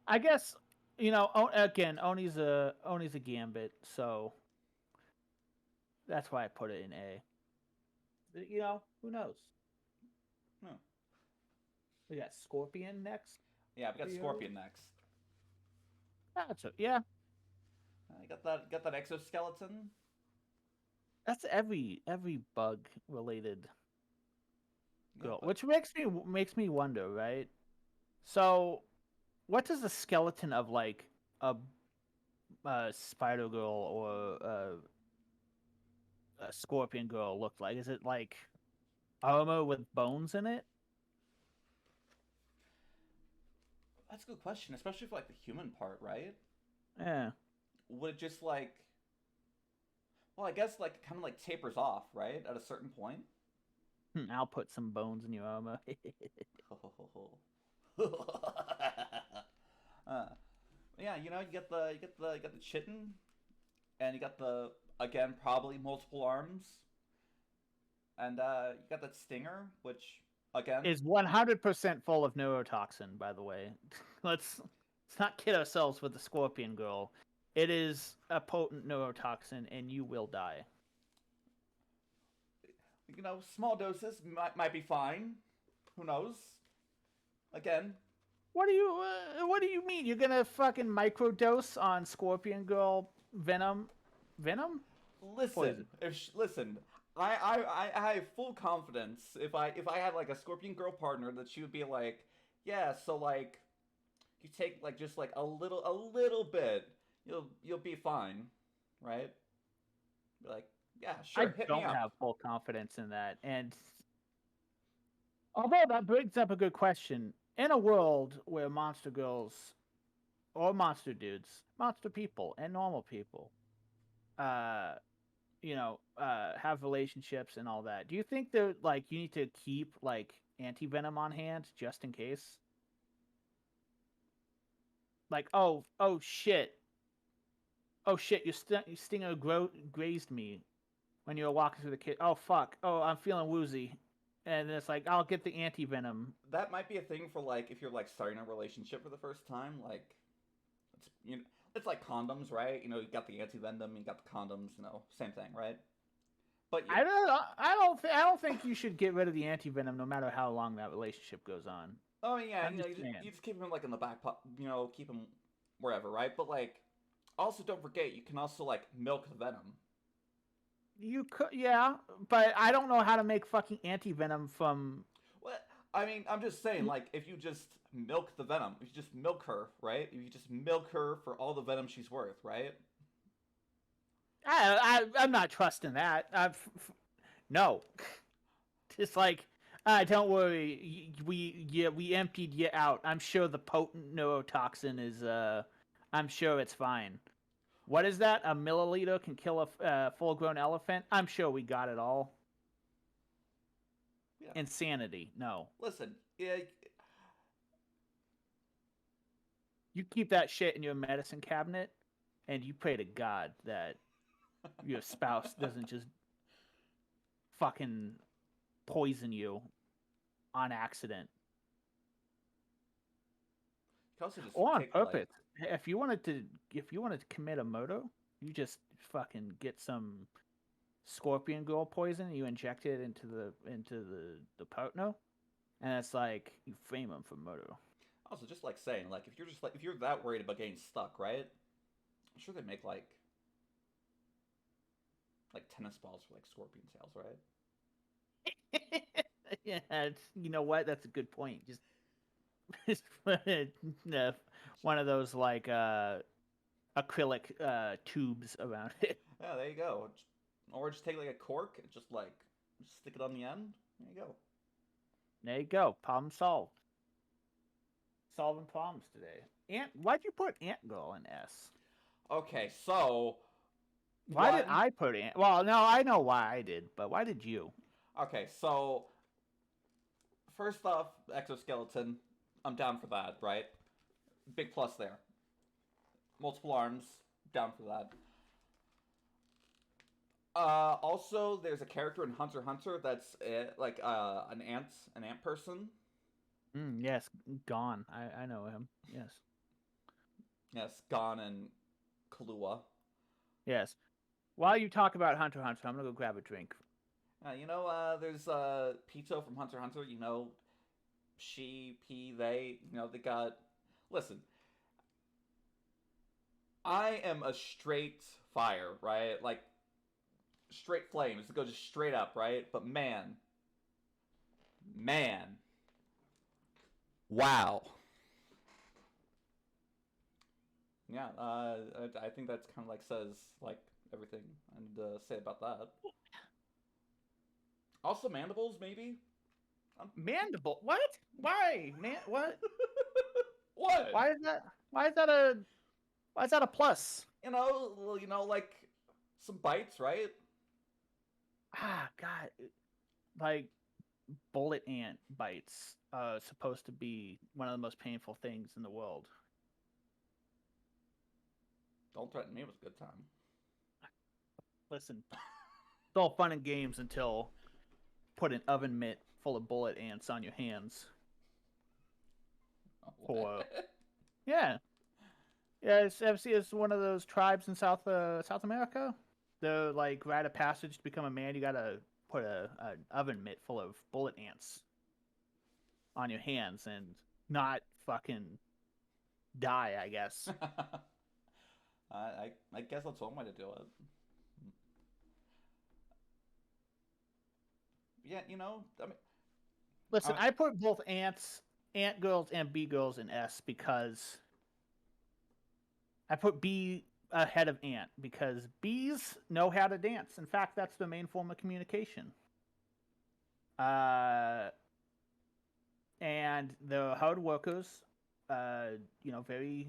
I guess again, Oni's a gambit, so that's why I put it in A. You know, who knows? Hmm. We got Scorpion next. Yeah, we got Scorpion next. Yeah. You got that exoskeleton. That's every bug related girl, Yeah, which makes me wonder, right? So, what does the skeleton of like a spider girl or a scorpion girl look like? Is it like armor with bones in it? that's a good question, especially for like the human part, right? Yeah. Would it just like, well, I guess like kind of like tapers off, right, at a certain point. I'll put some bones in your armor. uh, yeah, you know, you got the chitin, and you got the again probably multiple arms, and you got that stinger, which again Is 100% full of neurotoxin, by the way. Let's not kid ourselves with the scorpion girl. It is a potent neurotoxin, and you will die. you know, small doses might be fine. Who knows? Again, What do you mean? You're gonna fucking microdose on Scorpion Girl venom? Venom? listen. Poison. Listen, I have full confidence if I had like a Scorpion Girl partner that she would be like, yeah, so like you take like just like a little bit, you'll be fine, right? Be like, yeah, I sure, hit me don't up. have full confidence in that. And although that brings up a good question, in a world where monster girls or monster dudes, monster people and normal people, uh, have relationships and all that, do you think that like you need to keep like anti venom on hand just in case? Like, oh shit, your stinger grazed me when you were walking through the kit. Oh fuck, oh I'm feeling woozy, and it's like I'll get the anti venom. That might be a thing for like if you're like starting a relationship for the first time, like it's it's like condoms, right? You know, you got the anti venom, you got the condoms, you know, same thing, right? But yeah, I don't think you should get rid of the anti venom no matter how long that relationship goes on. oh yeah, I'm you know, just saying. you just keep him like in the back, you know, keep him wherever, right? But like, Also, don't forget you can also like milk the venom. You could, yeah, but I don't know how to make fucking anti-venom from. What? I mean, I'm just saying, like, if you just milk the venom, if you just milk her, right? If you just milk her for all the venom she's worth, right? I'm not trusting that. No, it's like, don't worry, we emptied you out. I'm sure the potent neurotoxin is I'm sure it's fine. What is that? A milliliter can kill a full-grown elephant? I'm sure we got it all. Yeah. Insanity. No. Listen, yeah, You keep that shit in your medicine cabinet, and you pray to God that your spouse doesn't just fucking poison you on accident you can also just or on take like, purpose. If you wanted to commit a murder, you just fucking get some scorpion girl poison. You inject it into the partner, and it's like you frame them for murder. also just like saying, like, if you're just like if you're that worried about getting stuck, right? I'm sure they make like tennis balls for like scorpion tails, right? Yeah, you know what? That's a good point. Just one of those like acrylic tubes around it. Yeah, there you go. Or just take like a cork and just stick it on the end. There you go. There you go. Problem solved. Solving problems today. Why'd you put Ant Girl in S? Okay, so Why did one. I put Ant? Well, no, I know why I did, but why did you? Okay, so first off, exoskeleton. I'm down for that, right? Big plus there. Multiple arms, down for that. Also, there's a character in Hunter x Hunter that's like an ant person. Yes, Gone. I know him. Yes, Yes, Gon and Kahlua. yes. While you talk about Hunter x Hunter, I'm gonna go grab a drink. There's Pito from Hunter x Hunter. You know, she, he, they. You know, they got. Listen, I am a straight fire, right? Like straight flames. It goes just straight up, right? But man, wow. Yeah, I think that's kind of like says like everything I need to say about that. Also, mandibles, maybe. Mandible. What? Why? Man, what? What? Why is that? Why is that a? Why is that a plus? Like some bites, right? Ah, God. Like bullet ant bites supposed to be one of the most painful things in the world. Don't threaten me with a good time. Listen, it's all fun and games until put an oven mitt full of bullet ants on your hands. For yeah, yeah. It's one of those tribes in South America. The like rite of passage to become a man, you gotta put an oven mitt full of bullet ants on your hands and not fucking die. I guess. I guess that's one way to do it. Yeah, Listen, I put both ant girls, and bee girls in S because I put bee ahead of ant because bees know how to dance. In fact, that's the main form of communication. And they're hard workers. Very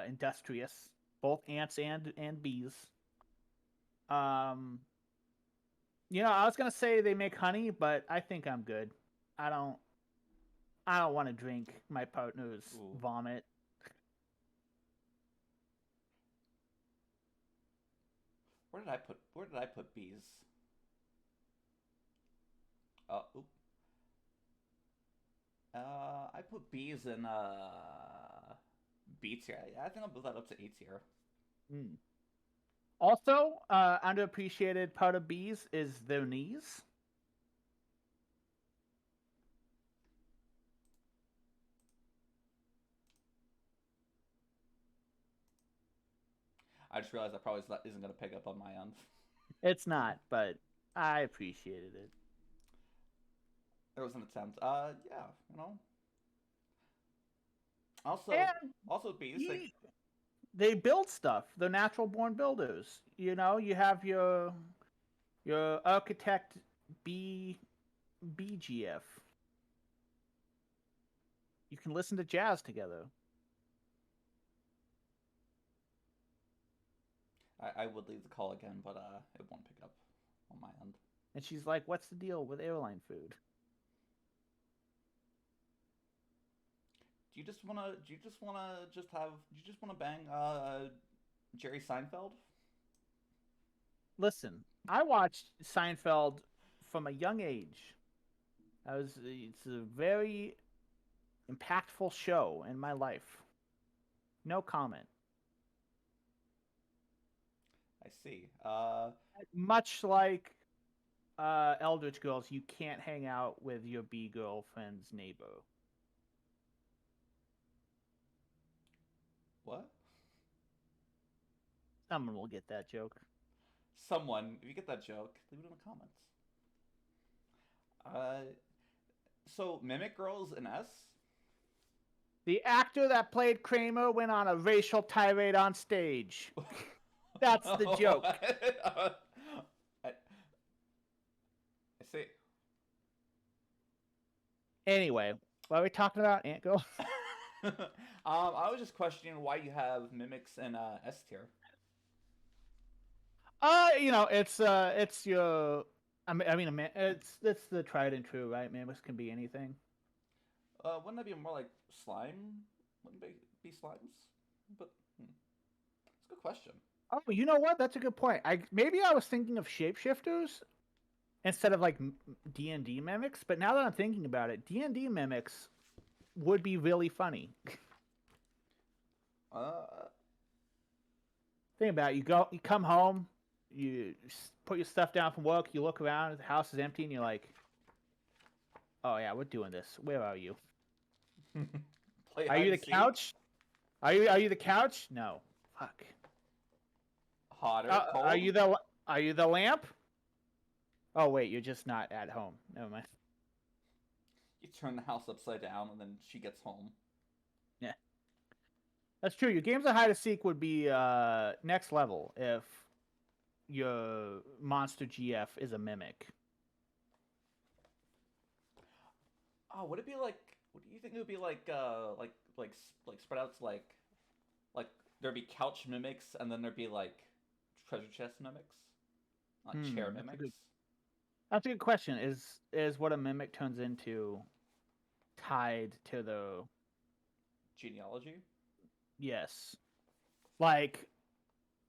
industrious. Both ants and bees. I was gonna say they make honey, but I think I'm good. I don't. I don't want to drink my partner's vomit. Where did I put bees? Oop. I put bees in B tier. I think I'll move that up to A tier. Mm. Also, underappreciated part of bees is their knees. I just realized that probably isn't going to pick up on my end. It's not, but I appreciated it. There was an attempt. Yeah, you know. Also, And also bees. they build stuff. They're natural born builders. You know, you have your architect BGF. You can listen to jazz together. I would leave the call again, but it won't pick up on my end. And she's like, "What's the deal with airline food?" Do you just wanna? Do you just wanna just have? Do you just wanna bang Jerry Seinfeld? Listen, I watched Seinfeld from a young age. It's a very impactful show in my life. No comment. I see. Much like Eldritch Girls, you can't hang out with your B girlfriend's neighbor. What? Someone will get that joke. Someone, if you get that joke, leave it in the comments. So Mimic Girls in S. The actor that played Kramer went on a racial tirade on stage. That's the joke. I see. Anyway, what are we talking about, Ant Girl? I was just questioning why you have mimics in S tier. You know, it's your. I mean, it's the tried and true, right? Mimics can be anything. Wouldn't that be more like slime? Wouldn't they be slimes? But it's a good question. Oh, you know what? That's a good point. Maybe I was thinking of shapeshifters instead of like D&D mimics, but now that I'm thinking about it, D&D mimics would be really funny. Think about it. You come home, you put your stuff down from work, you look around, the house is empty, and you're like, "Oh yeah, we're doing this. Where are you? Are you the couch? Are you the couch? No. Fuck. Hotter, cold. Are you the lamp? Oh wait, you're just not at home. Never mind. You turn the house upside down, and then she gets home. Yeah, that's true. Your games of hide and seek would be next level if your monster GF is a mimic. Oh, would it be like? What do you think it would be like? Like spread out to like there'd be couch mimics, and then there'd be like treasure chest mimics, not chair mimics. That's a good question. Is what a mimic turns into tied to the genealogy? Yes. Like,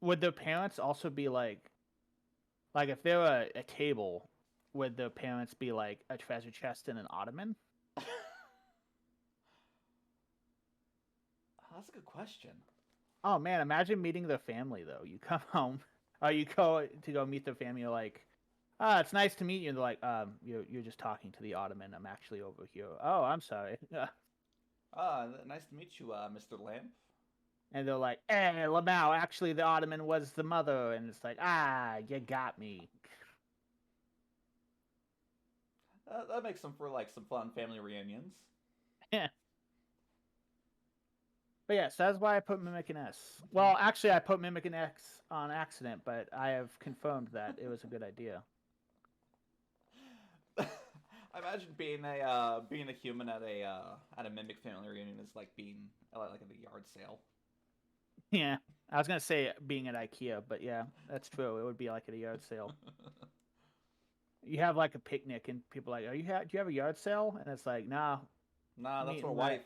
would the parents also be like if they're a table, would the parents be like a treasure chest and an ottoman? That's a good question. Oh man, imagine meeting their family though. You come home, or you go to go meet their family. You're like, it's nice to meet you. And they're like, you're just talking to the ottoman. I'm actually over here. Oh, I'm sorry. Nice to meet you, Mr. Lamp. And they're like, Lamau, actually the ottoman was the mother. And it's like, you got me. That makes them for like some fun family reunions. Yeah. But yeah, so that's why I put Mimic in S. Well, actually, I put Mimic in X on accident, but I have confirmed that it was a good idea. I imagine being a human at a mimic family reunion is like being like at a yard sale. Yeah, I was gonna say being at IKEA, but yeah, that's true. It would be like at a yard sale. You have like a picnic, and people are like, do you have a yard sale? And it's like, nah, that's for wife.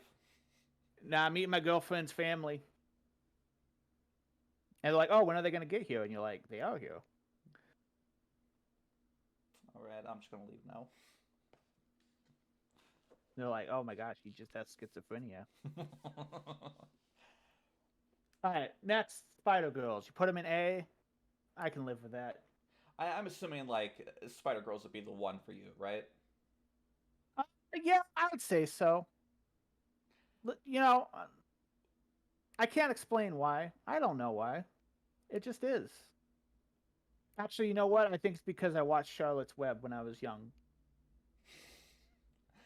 Nah, meeting my girlfriend's family. And they're like, oh, when are they gonna get here? And you're like, they are here. All right, I'm just gonna leave now. They're like, oh my gosh, he just has schizophrenia. All right, next, Spider Girls. You put them in A. I can live with that. I'm assuming like Spider Girls would be the one for you, right? Yeah, I would say so. You know, I can't explain why. I don't know why. It just is. Actually, you know what? I think it's because I watched Charlotte's Web when I was young.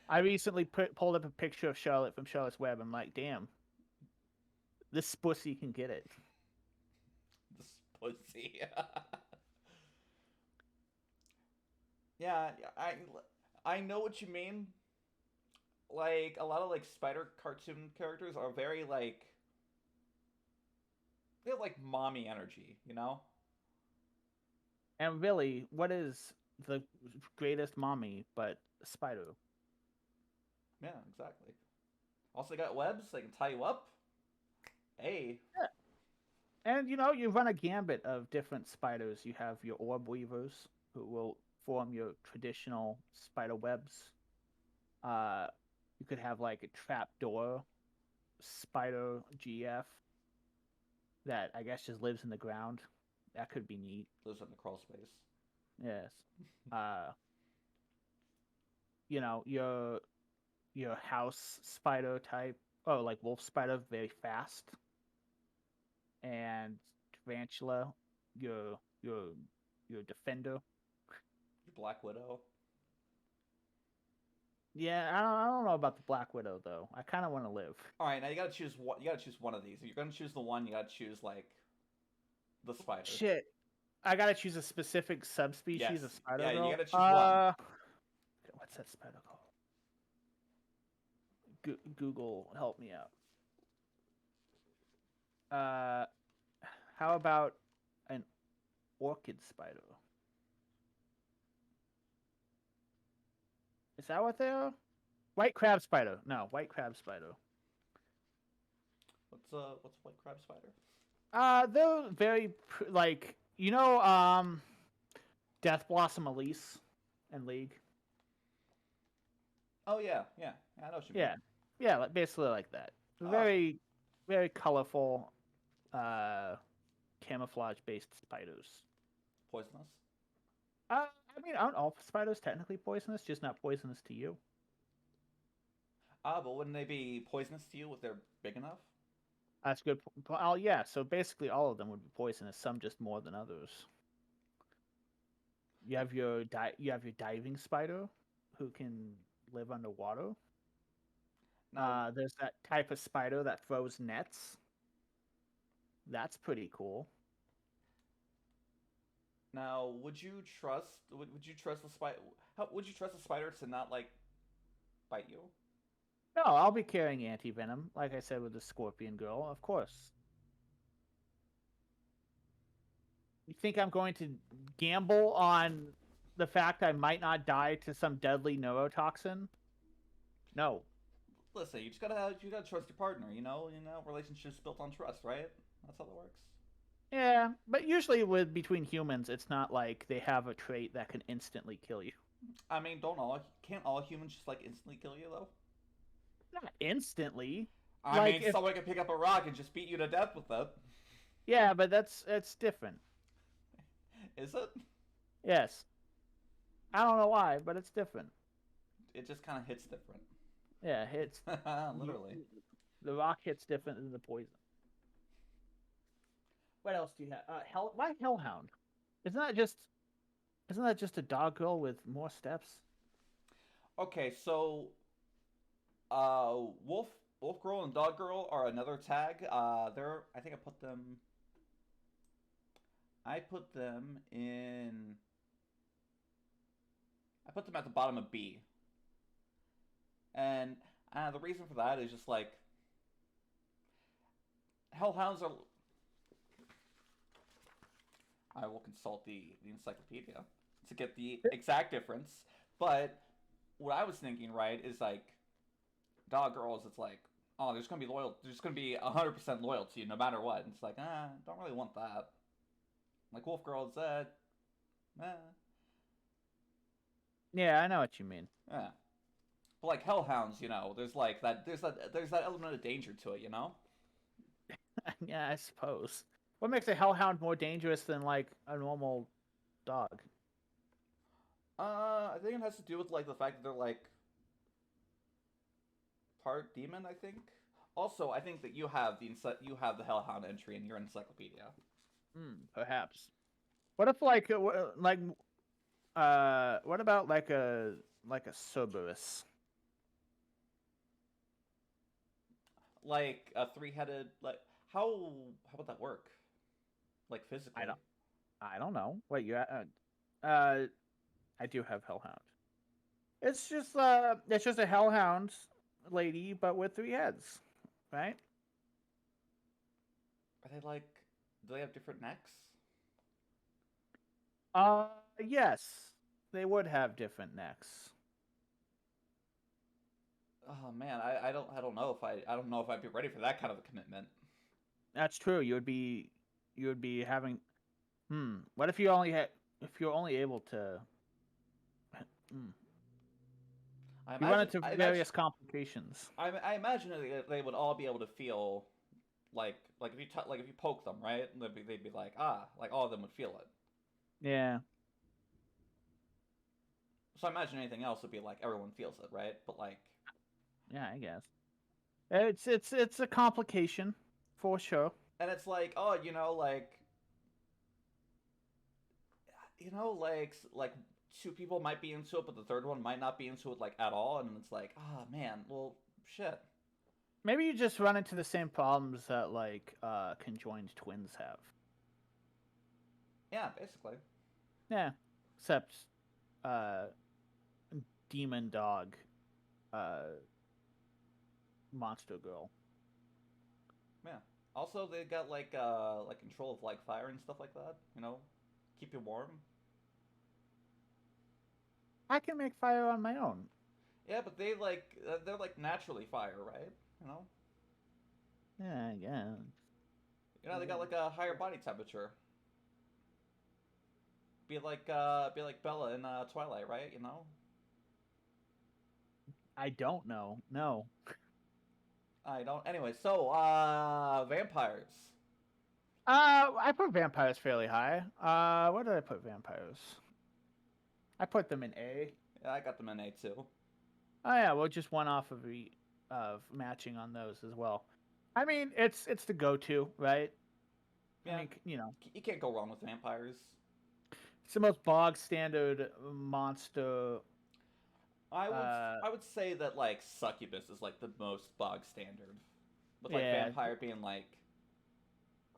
I recently pulled up a picture of Charlotte from Charlotte's Web. I'm like, damn, this pussy can get it. This pussy. Yeah, I know what you mean. Like a lot of like spider cartoon characters are very like they have like mommy energy, you know? And really, what is the greatest mommy but a spider? Yeah, exactly. Also, they got webs. They can tie you up. Hey, Yeah. And you run a gambit of different spiders. You have your orb weavers who will form your traditional spider webs. Uh, you could have like a trapdoor spider GF that I guess just lives in the ground. That could be neat. lives in the crawl space. Yes. Uh, your house spider type. Oh, like wolf spider, very fast, and tarantula, your your your defender. Your Black Widow. Yeah, I don't know about the Black Widow though. I kind of want to live. All right, now you gotta choose one. You gotta choose one of these. If you're gonna choose the one, you gotta choose like the spider. Shit, I gotta choose a specific subspecies of Yes. spider Yeah, you girl. gotta choose one. What's that spider called? Google, help me out. Uh, how about an orchid spider? Is that what they are? White crab spider. No, white crab spider. What's white crab spider? They're very like Death Blossom Elise and League. Oh yeah, yeah. I know what you mean. Yeah, yeah, like basically like that. Oh, Very, very colorful, camouflage based spiders. poisonous. I mean, aren't all spiders technically poisonous? Just not poisonous to you. Ah, but wouldn't they be poisonous to you if they're big enough? That's good. Oh yeah, so basically all of them would be poisonous. Some just more than others. You have your diving spider, who can live underwater. Now, There's that type of spider that throws nets. That's pretty cool. now, would you trust the spider? How would you trust the spider to not like bite you? No, I'll be carrying anti venom, like I said with the Scorpion Girl, of course. You think I'm going to gamble on the fact I might not die to some deadly neurotoxin? No. Listen, you gotta trust your partner. Relationships built on trust, right? That's how it works. Yeah, but usually with between humans, it's not like they have a trait that can instantly kill you. I mean, can't all humans just like instantly kill you though? Not instantly. I Like mean, if someone can pick up a rock and just beat you to death with it. Yeah, but that's different. Is it? Yes. I don't know why, but it's different. It just kind of hits different. Yeah, hits Literally. the rock hits different than the poison. What else do you have? Why Hellhound? Isn't that just isn't that just a dog girl with more steps? Okay, so wolf girl and dog girl are another tag. They're I think I put them in I put them at the bottom of B. And the reason for that is just like hellhounds are. I will consult the encyclopedia to get the exact difference. But what I was thinking, right, is like dog girls. It's like, oh, there's gonna be loyal. There's gonna be 100% loyalty no matter what. And it's like, don't really want that. Like wolf girls, Yeah, I know what you mean. yeah. But like hellhounds, there's like that. There's that element of danger to it, you know. Yeah, I suppose. What makes a hellhound more dangerous than like a normal dog? I think it has to do with like the fact that they're like part demon. I think. Also, I think that you have the Hellhound entry in your encyclopedia. Perhaps. What if what about like a Cerberus? Like a three-headed, like how would that work? Like I physically? don't I don't know. Wait, uh I do have Hellhound. It's just a Hellhound lady, but with three heads, right? Are they like? Do they have different necks? Uh, yes, they would have different necks. Oh man, I don't know if I don't know if I'd be ready for that kind of a commitment. That's true. You would be having. What if if you're only able to? Hmm. You run into I imagine various complications. I imagine they would all be able to feel like if you like if you poke them, right? They'd be like like all of them would feel it. Yeah, So I imagine anything else would be like everyone feels it, right? But like, yeah, I guess it's a complication for sure. and it's like, oh, like two people might be into it, but the third one might not be into it like at all, and it's like, ah, man, well, shit. Maybe you just run into the same problems that conjoined twins have. Yeah, basically. Yeah, except uh, demon dog, uh, monster girl. Yeah. Also, they got like control of like fire and stuff like that. Keep you warm. I can make fire on my own. Yeah, but they're like naturally fire, right? You know. Yeah, yeah. They got like a higher body temperature. Be like Bella in Twilight, right? I don't know. No. I don't. Anyway, so vampires. I put vampires fairly high. Where did I put vampires? I put them in A. Yeah, I got them in A too. Oh yeah, well just one off of matching on those as well. I mean, it's the go-to, right? I Yeah, mean, you can't go wrong with vampires. it's the most bog standard monster. I would Uh, I would say that like Succubus is like the most bog standard, with like yeah. vampire being like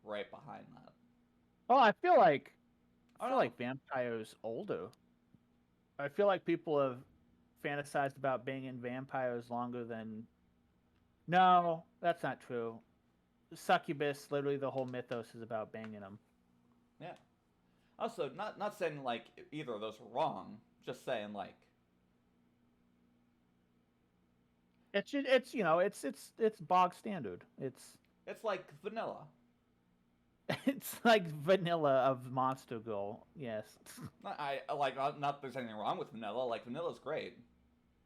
right behind that. Oh, I I don't feel know. like vampires older. I feel like people have fantasized about banging vampires longer than. No, that's not true. Succubus, literally the whole mythos is about banging them. Yeah. Also, not saying like either of those are wrong. Just saying like It's bog standard. It's it's like vanilla. it's like vanilla of Monster Girl. Yes. Not there's anything wrong with vanilla. Like vanilla's great.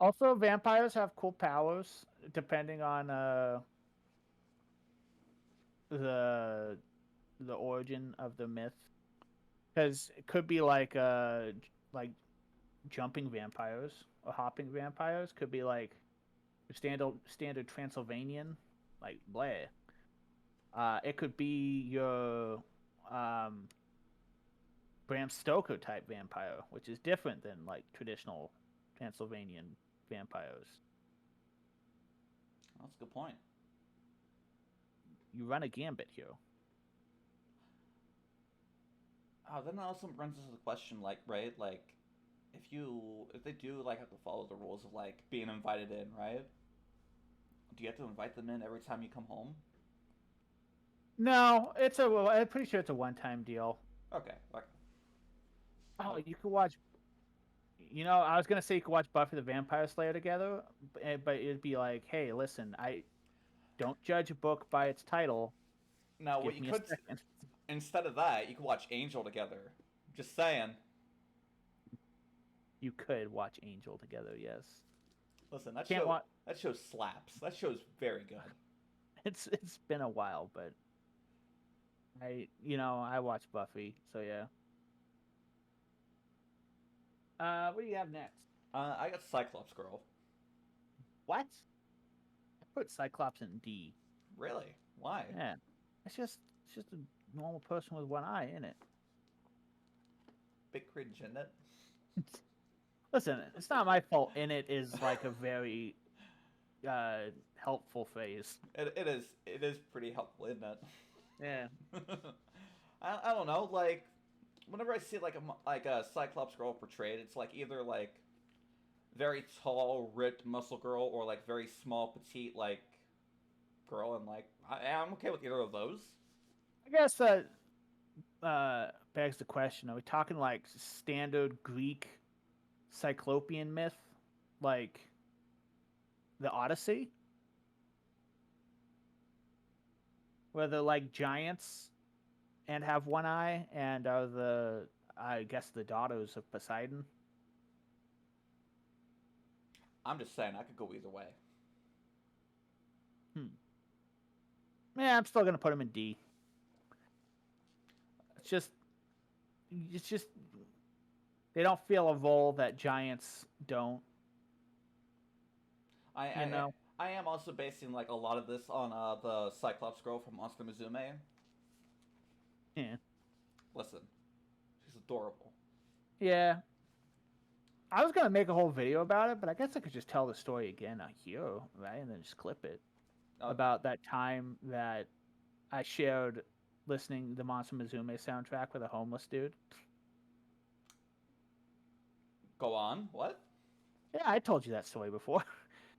Also, vampires have cool powers depending on the the origin of the myth. Because it could be like jumping vampires or hopping vampires. Could be like standard Transylvanian, like bleh. It could be your um, Bram Stoker type vampire, which is different than like traditional Transylvanian vampires. That's a good point. You run a gambit here. Then that also runs into the question, like, right, like, if they do like have to follow the rules of like being invited in, right? Do you have to invite them in every time you come home? No, I'm pretty sure it's a one-time deal. Okay, okay. Oh, Oh, you could watch. I was gonna say you could watch Buffy the Vampire Slayer together, but it'd be like, hey, listen, I don't judge a book by its title. now what Give you me a could second. instead of that, you could watch Angel together. Just saying. You could watch Angel together. Yes. Listen, Can't watch. that show slaps. That show's very good. It's been a while, but I watch Buffy, so yeah. What do you have next? I got Cyclops Girl. What? I put Cyclops in D. Really? Why? Yeah, it's just a normal person with one eye, isn't it? Big cringe, isn't it? Listen, it's not my fault. In it is like a very helpful phrase. It is pretty helpful, isn't it? Yeah. I don't know. Like whenever I see like a Cyclops girl portrayed, it's like either like very tall, ripped, muscle girl, or like very small, petite, like girl, and like I'm okay with either of those. I guess that begs the question: are we talking like standard Greek Cyclopean myth, like the Odyssey, where they're like giants and have one eye and are the, I guess, the daughters of Poseidon? I'm just saying I could go either way. Yeah, I'm still gonna put them in D. It's just they don't feel a role that giants don't. I, You I know? I am also basing like a lot of this on the Cyclops girl from Monster Musume. Yeah. Listen, she's adorable. Yeah. I was gonna make a whole video about it, but I guess I could just tell the story again here, right, and then just clip it Uh, about that time that I shared listening the Monster Musume soundtrack with a homeless dude. Go on. What? Yeah, I told you that story before.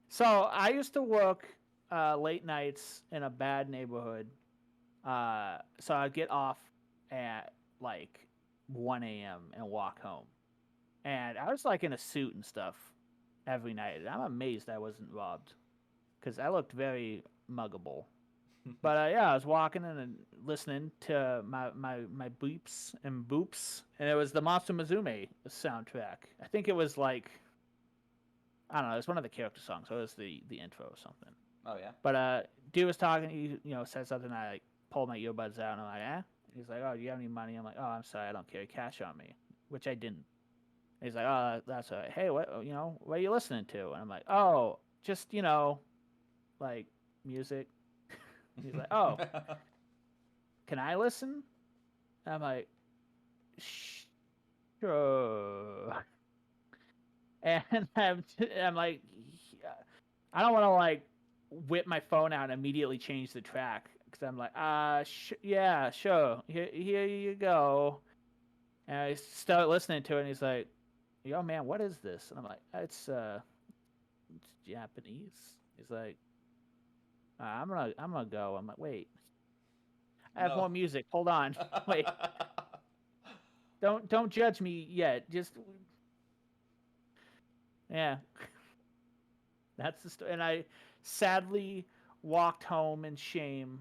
So I used to work late nights in a bad neighborhood. So I'd get off at like 1 a.m. and walk home. And I was like in a suit and stuff every night. And I'm amazed I wasn't robbed because I looked very muggable. But yeah, I was walking in and listening to my beeps and boops, and it was the Monster Musume soundtrack. I think it was like, I don't know, it was one of the character songs, or it was the intro or something. Oh yeah. But dude was talking, he said something, I like pulled my earbuds out and I'm like, eh? He's like, oh, do you have any money? I'm like, oh, I'm sorry, I don't carry cash on me, which I didn't. He's like, oh, that's all right. Hey, what are you listening to? And I'm like, oh, just, like music. He's like, oh, can I listen? And I'm like, sure. And I'm like, yeah. I don't want to like whip my phone out and immediately change the track because I'm like, yeah, sure. Here you go. And I start listening to it, and he's like, yo, man, what is this? And I'm like, it's Japanese. He's like, I'm gonna go. I'm like, wait, I have No. more music. Hold on, wait, don't judge me yet. Just yeah, that's the story. And I sadly walked home in shame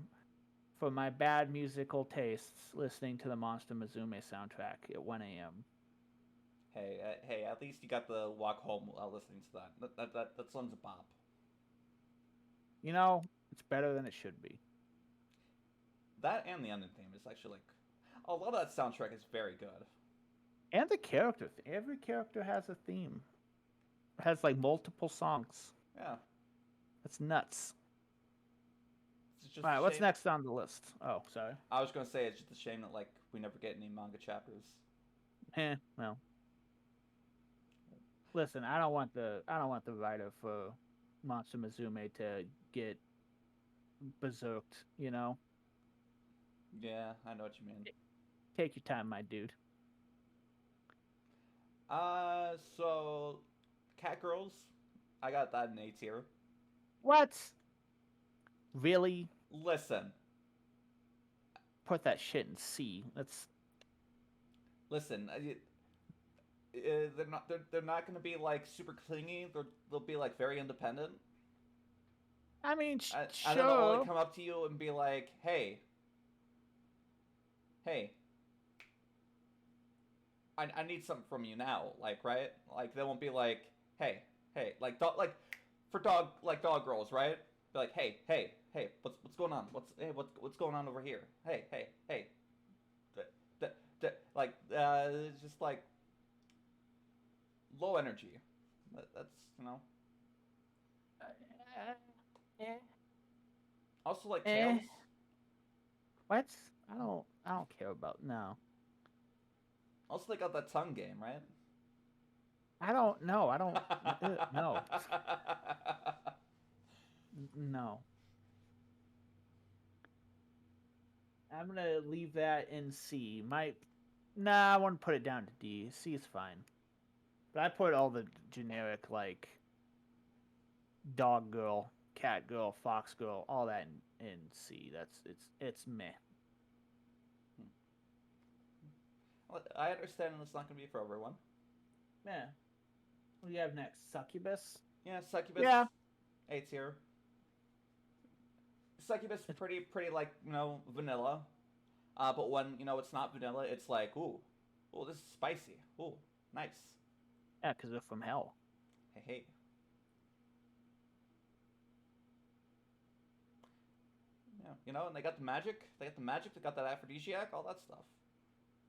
for my bad musical tastes, listening to the Monster Musume soundtrack at 1 a.m. Hey, at least you got the walk home while listening to that. That song's a bop. It's better than it should be. That and the ending theme is actually like a lot of that soundtrack is very good. And the character, every character has a theme. It has like multiple songs. Yeah, That's nuts. it's just All right, a what's shame. next on the list? Oh, sorry. I was gonna say it's just a shame that like we never get any manga chapters. Well, listen, I don't want the writer for Monster Musume to get berserked. Yeah, I know what you mean. Take your time, my dude. So Cat Girls, I got that in A tier. What? Really? Listen, Put that shit in C. That's. listen. They're not gonna be like super clingy. They'll be like very independent. I mean, And then they'll only sure. come up to you and be like, hey, I need something from you now, like right? Like they won't be like, hey, like for dog girls, right? Be like, hey, what's going on? What's going on over here? Hey, like it's just like low energy. That's you know. Eh. Also like Eh. Tails. What? I don't care about no. Also, they got that tongue game, right? I don't know. I don't no. No. I'm gonna leave that in C. Nah, I want to put it down to D. C is fine. But I put all the generic like dog girl, cat girl, fox girl, all that in C. It's meh. Well, I understand it's not going to be for everyone. Meh. What do you have next? Succubus? Yeah, Succubus. Yeah. A tier. Succubus pretty like vanilla. But when it's not vanilla, it's like ooh, this is spicy. Ooh, nice. Yeah, because they're from hell. Hey. Yeah, and they got the magic. They got that aphrodisiac, all that stuff.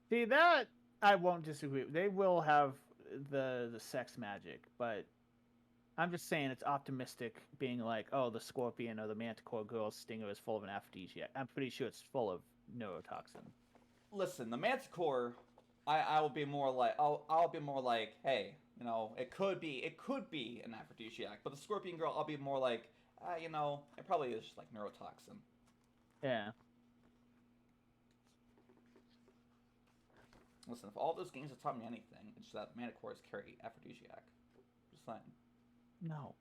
See that I won't disagree. They will have the sex magic, but I'm just saying it's optimistic being like, oh, the scorpion or the manticore girl's stinger is full of an aphrodisiac. I'm pretty sure it's full of neurotoxin. Listen, the manticore, I will be more like I'll be more like, hey, it could be an aphrodisiac, but the scorpion girl, I'll be more like, it probably is just like neurotoxin. Yeah. Listen, if all those games have taught me anything, it's that manticores carry aphrodisiac. Just saying. No.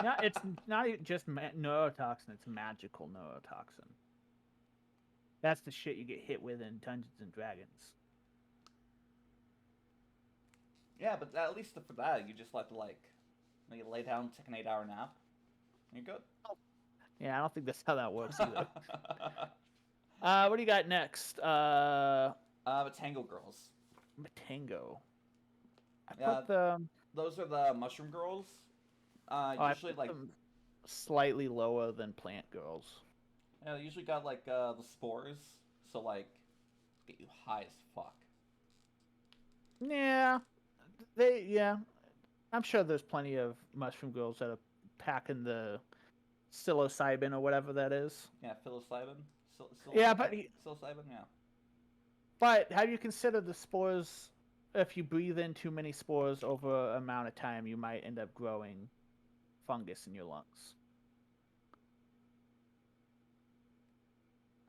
No, it's not just neurotoxin. It's magical neurotoxin. That's the shit you get hit with in Dungeons and Dragons. Yeah, but at least for that, you just you lay down, take an 8-hour nap, and you're good. Yeah, I don't think that's how that works either. What do you got next? Tango Girls. Tango. Those are the Mushroom Girls. Usually like slightly lower than Plant Girls. Yeah, they usually got like the spores, so like get you high as fuck. Yeah, I'm sure there's plenty of Mushroom Girls that are packing the psilocybin or whatever that is. Yeah, psilocybin. Yeah, but psilocybin, yeah. But have you considered the spores? If you breathe in too many spores over an amount of time, you might end up growing fungus in your lungs.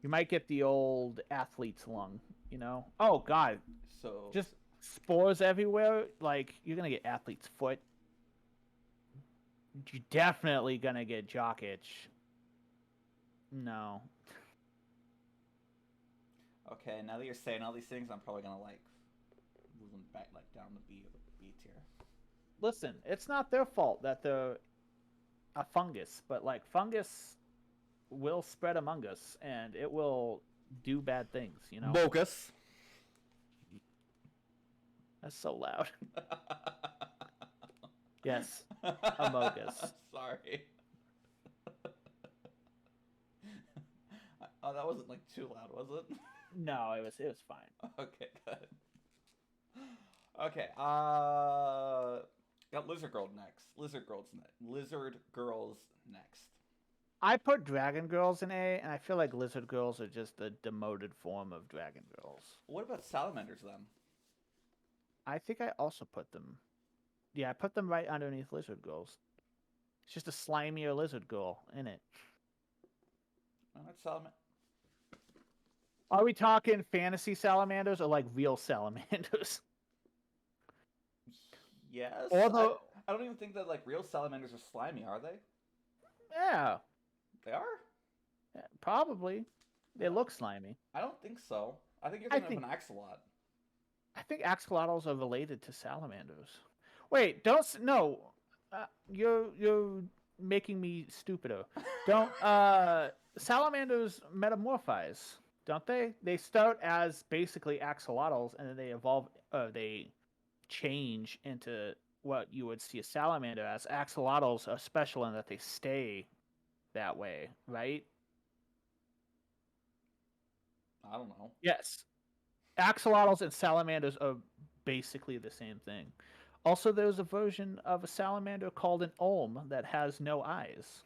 You might get the old athlete's lung, Oh, God. So just spores everywhere. Like, you're going to get athlete's foot. You're definitely going to get jock itch. No. Okay, now that you're saying all these things, I'm probably going to, move them back, down the B tier. Listen, it's not their fault that they're a fungus, but, fungus will spread among us, and it will do bad things, Bogus. That's so loud. Yes, Amogus. Sorry. Oh, that wasn't too loud, was it? No, it was fine. Okay, good. Okay, got Lizard Girls next. Lizard Girls next. I put Dragon Girls in A, and I feel like Lizard Girls are just a demoted form of Dragon Girls. What about Salamanders, then? I think I also put them... Yeah, I put them right underneath Lizard Girls. It's just a slimier Lizard Girl in it. That's Salamander. Are we talking fantasy salamanders or, real salamanders? Yes. Although... I don't even think that, real salamanders are slimy, are they? Yeah. They are? Yeah, probably. They look slimy. I don't think so. I think you're thinking of an axolot. I think axolotls are related to salamanders. Wait, no. You're making me stupider. Don't salamanders metamorphize, don't they? They start as basically axolotls, and then they evolve. They change into what you would see a salamander as. Axolotls are special in that they stay that way, right? I don't know. Yes. Axolotls and salamanders are basically the same thing. Also, there's a version of a salamander called an olm that has no eyes.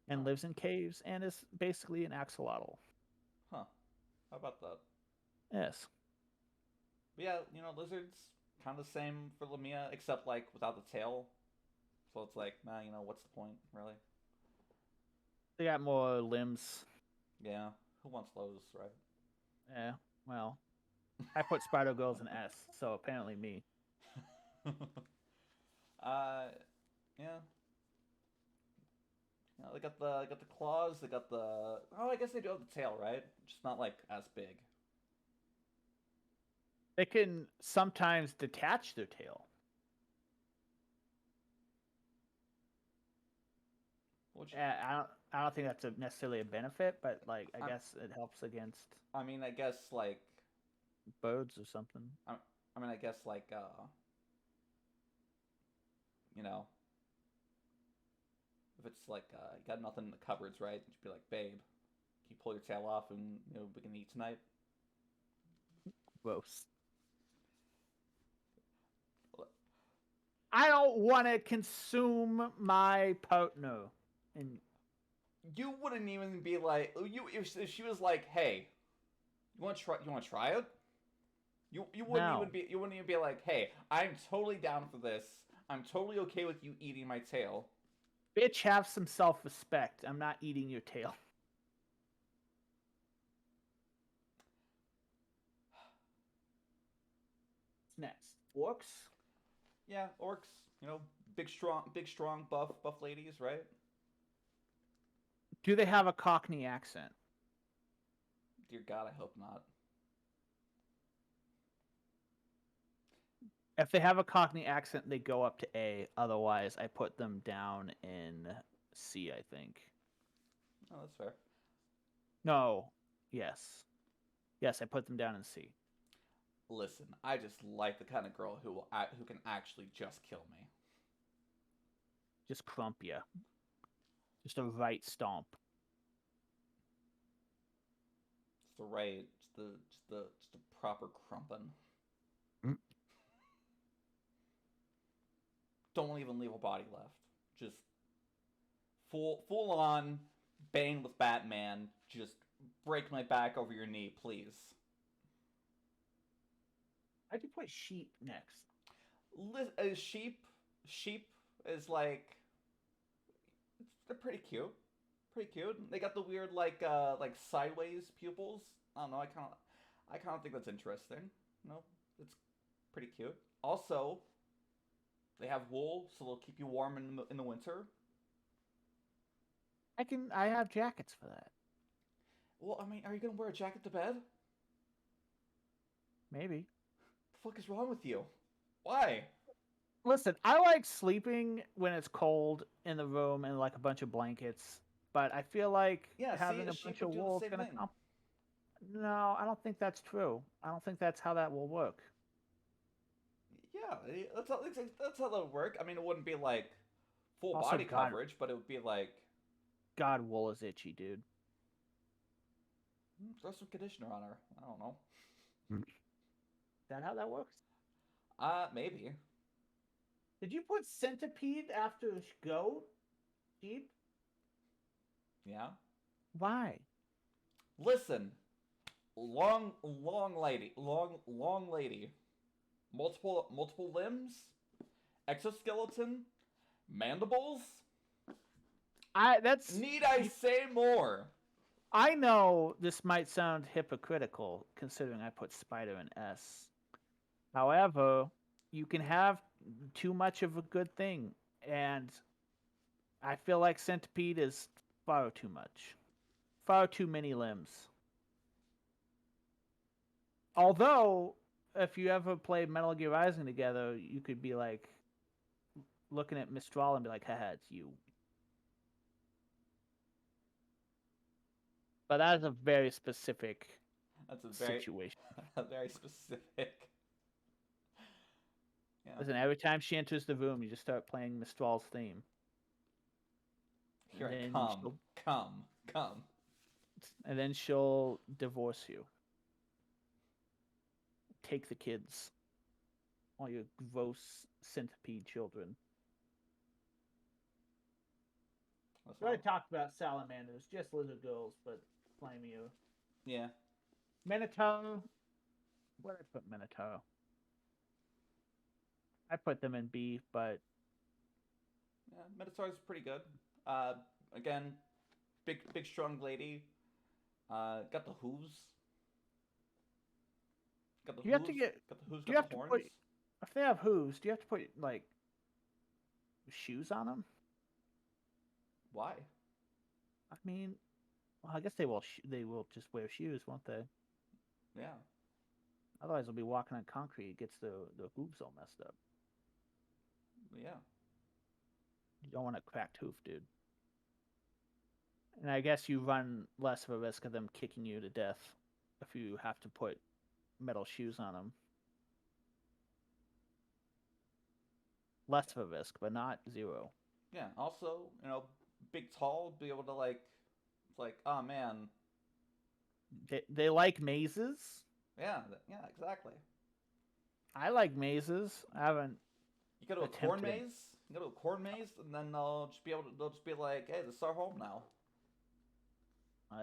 and Huh. lives in caves and is basically an axolotl. Huh. How about that? Yes. But yeah, lizards kind of the same for Lamia, except like without the tail. So it's like, nah, what's the point, really? They got more limbs. Yeah. Who wants those, right? Yeah. Well, I put Spider Girls in S, so apparently me. uh, yeah. They got the claws. They got the. Oh, I guess they do have the tail, right? Just not like as big. They can sometimes detach their tail. Which I don't think that's necessarily a benefit, but like I I, guess it helps against I mean, I guess like birds or something. I mean, I guess like you know, if it's like you got nothing in the cupboards, right? You'd be like, babe, can you pull your tail off and we can eat tonight? Gross. I don't want to consume my partner. And You wouldn't even be like if she was like, hey, you want to try it? You wouldn't no, even be you wouldn't even be like, hey, I'm totally down for this. I'm totally okay with you eating my tail. bitch, have some self-respect. I'm not eating your tail. Next, orcs. Yeah, orcs, big strong buff ladies, right? Do they have a Cockney accent? Dear God, I hope not. If they have a Cockney accent, they go up to A. Otherwise, I put them down in C, I think. Oh, that's fair. No. Yes. Yes, I put them down in C. Listen, I just like the kind of girl who can actually just kill me. Just crump you. Just a right stomp. It's the right, just the proper crumpin'. Mm. Don't even leave a body left. Just full on Bane with Batman. Just break my back over your knee, please. I could put sheep next. Sheep is like they're pretty cute. Pretty cute. They got the weird like sideways pupils. I don't know. I kind of think that's interesting. It's pretty cute. Also, they have wool, so they'll keep you warm in the winter. I have jackets for that. Well, I mean, are you gonna wear a jacket to bed? Maybe. The fuck is wrong with you? Why? Listen, I like sleeping when it's cold in the room and like a bunch of blankets, but I feel like Yeah, see, having a a sheep bunch of would do the wool is same gonna thing. No, I don't think that's true. I don't think that's how that will work. Yeah, that's how that would work. I mean, it wouldn't be like full Also, body coverage, but it would be like God, wool is itchy, dude. throw some conditioner on her. I don't know. Is that how that works? Maybe. Did you put centipede after goat? Sheep? Yeah. Why? Listen, long lady, long lady, multiple limbs, exoskeleton, mandibles. That's Need I say more? I know this might sound hypocritical considering I put spider in S. However, you can have too much of a good thing, and I feel like centipede is far too much. Far too many limbs. Although, if you ever played Metal Gear Rising together, you could be like looking at Mistral and be like, haha, it's you. But that is a very specific That's a very situation. a very specific. Yeah. Listen, every time she enters the room, you just start playing Mistral's theme. Here And I then come, she'll come. and then she'll divorce you. Take the kids. All your gross centipede children. What's We already wrong? talked about salamanders, just lizard girls, but slimier. Yeah. Minotaur. Where did I put Minotaur? I put them in B, but Yeah. Minotaur's pretty good. Uh, again, big strong lady. Got the hooves. Got the do you have to hooves. get? Got the hooves. Do you Got have the to put? horns. If they have hooves, do you have to put like shoes on them? Why? I mean, well, I guess they will. They will just wear shoes, won't they? Yeah. Otherwise, they'll be walking on concrete. It gets the hooves all messed up. Yeah. You don't want a cracked hoof, dude. And I guess you run less of a risk of them kicking you to death if you have to put metal shoes on them. Less of a risk, but not zero. Yeah. Also, big tall, be able to like, it's like, oh man. They like mazes. Yeah. Yeah. Exactly. I like mazes. I haven't You go to a corn attempted. maze. You go to a corn maze, and then they'll just be able to. They'll just be like, hey, this is our home now.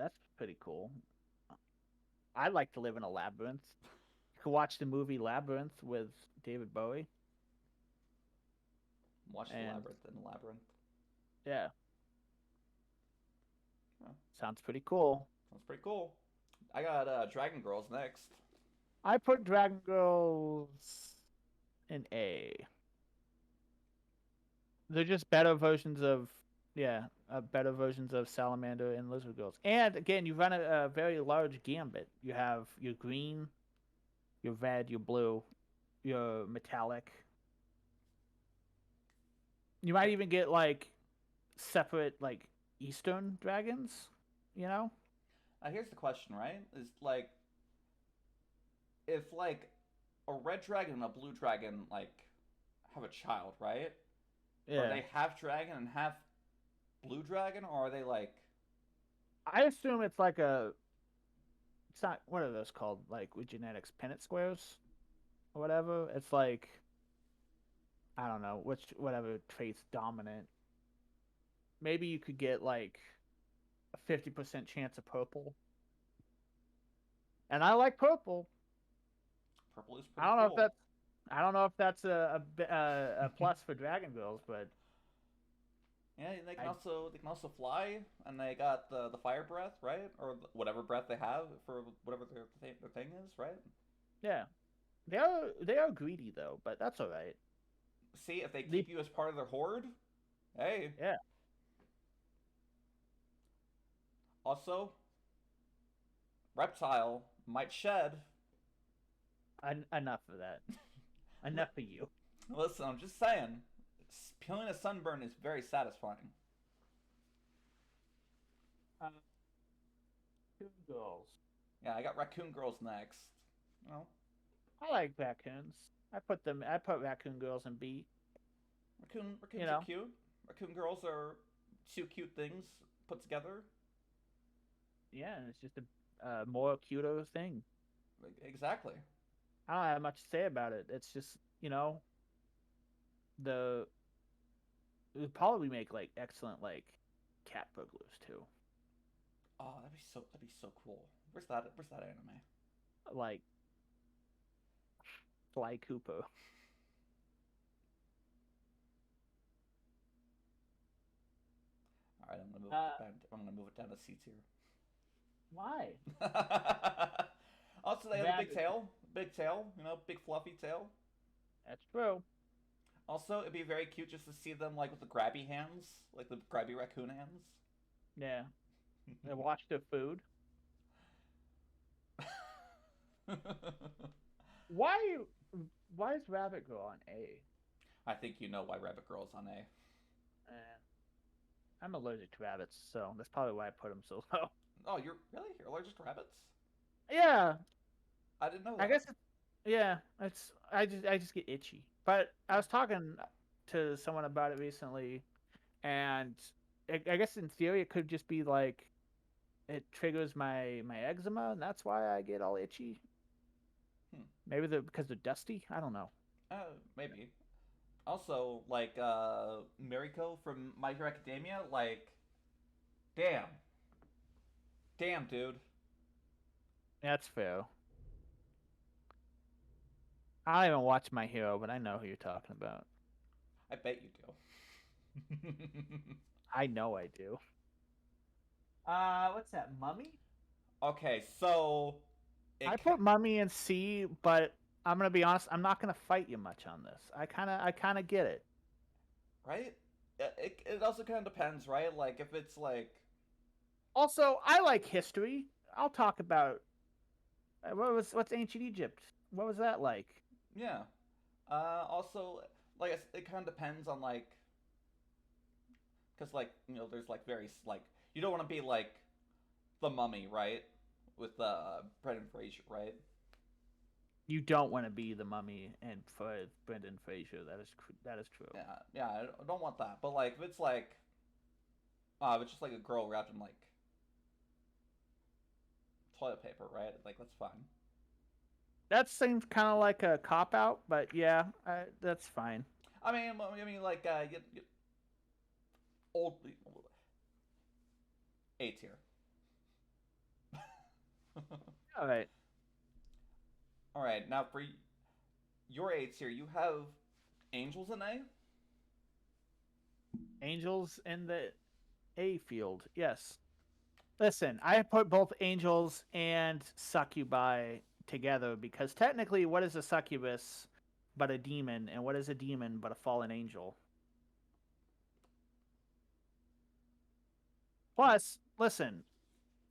That's pretty cool. I'd like to live in a labyrinth. You could watch the movie Labyrinth with David Bowie. Watch the And labyrinth in the labyrinth. yeah, Huh. sounds pretty cool. That's pretty cool. I got Dragon Girls next. I put Dragon Girls in A. They're just better versions of better versions of Salamander and Lizard Girls. And again, you run a very large gambit. You have your green, your red, your blue, your metallic. You might even get like separate like Eastern dragons. You know? Here's the question, right? Is like, if like a red dragon and a blue dragon like have a child, right? Are Yeah. they half dragon and half blue dragon, or are they like? I assume it's like a. It's not. What are those called? Like with genetics, Punnett squares or whatever. It's like I don't know whatever trait's dominant. Maybe you could get like a 50% chance of purple. And I like purple. Purple is I pretty don't know if cool. that's I don't know if that's a plus for Dragon Girls, but Yeah, they can I also they can also fly, and they got the fire breath, right? Or whatever breath they have for whatever their thing is, right? yeah. They are greedy though, but that's all right. See, if they They keep you as part of their horde, hey. yeah. Also, reptile might shed. Enough of that. Enough of you. Listen, I'm just saying, peeling a sunburn is very satisfying. Uh, Two girls. Yeah, I got Raccoon Girls next. You know, I like raccoons. I put Raccoon Girls in B. You raccoons are know. cute. Raccoon Girls are two cute things put together. Yeah, it's just a more cuter thing. Exactly. I don't have much to say about it. It's just, the it would probably make like excellent like cat burglars too. Oh, that'd be so cool. Where's that anime? Like Sly Cooper. All right, I'm gonna move Uh, it down. I'm gonna move it down to C tier. why? Also, they have a big Rabbit. tail. Big tail. Big fluffy tail. That's true. Also, it'd be very cute just to see them like with the grabby hands, like the grabby raccoon hands. Yeah. They watch their food. Why? Why is Rabbit Girl on A? I think you know why Rabbit Girl's on A. Eh, I'm allergic to rabbits, so that's probably why I put them so low. Oh, you're allergic to rabbits? Yeah, I didn't know I that. guess. Yeah, it's I just get itchy. But I was talking to someone about it recently, and I guess in theory it could just be like it triggers my eczema, and that's why I get all itchy. Hmm. Maybe because they're dusty. I don't know. Maybe. Also, like Mariko from My Hero Academia, like Damn. Damn, dude. That's fair. I don't even watch My Hero, but I know who you're talking about. I bet you do. I know I do. What's that, Mummy? Okay, so I it put Mummy in C, but I'm gonna be honest. I'm not gonna fight you much on this. I kind of get it. right? It also kind of depends, right? Like if it's like Also, I like history. I'll talk about what's ancient Egypt. What was that like? yeah. Also, like it kind of depends on like because like there's like very like you don't want to be like the Mummy, right? With Brendan Fraser, right? You don't want to be the Mummy and for Brendan Fraser. That is true. Yeah, yeah. I don't want that. But like if it's like if it's just like a girl wrapped in like toilet paper, right? Like that's fine. That seems kind of like a cop out, but yeah, that's fine. I mean, like old A tier. All right, All right, now for your A tier, you have angels in A. angels in the A field. Yes. Listen, I put both angels and succubi together because technically, what is a succubus but a demon, and what is a demon but a fallen angel? Plus, listen,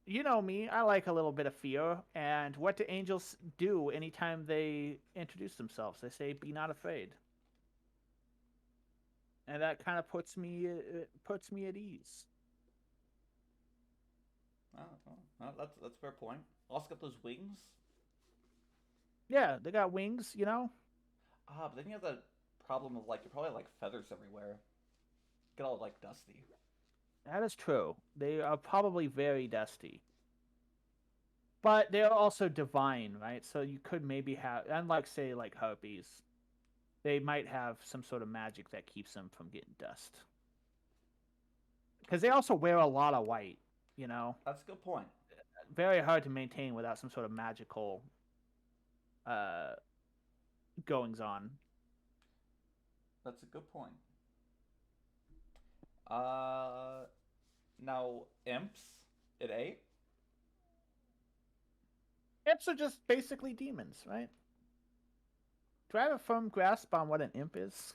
you know me, I like a little bit of fear, and what do angels do anytime they introduce themselves? They say, "Be not afraid," and that kind of puts me at ease. That's a fair point. Also got those wings. Yeah, they got wings, you know. But then you have the problem of like you probably have, like feathers everywhere. Get all like dusty. That is true. They are probably very dusty. But they're also divine, right? So you could maybe have, unlike say like harpies, they might have some sort of magic that keeps them from getting dust. Because they also wear a lot of white, you know, That's a good point. very hard to maintain without some sort of magical uh goings on. That's a good point. Uh, Now imps at A. Imps are just basically demons, right? Do I have a firm grasp on what an imp is?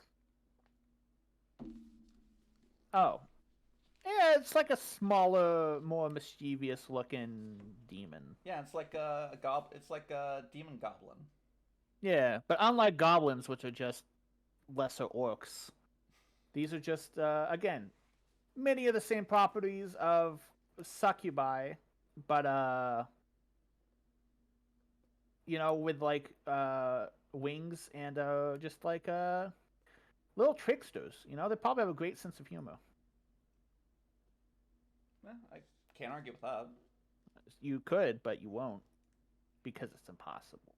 Oh, yeah, it's like a smaller, more mischievous looking demon. Yeah, it's like a gob. It's like a demon goblin. Yeah, but unlike goblins, which are just lesser orcs, these are just again many of the same properties of succubi, but with like wings and just like little tricksters. They probably have a great sense of humor. I can't argue with that. You could, but you won't because it's impossible.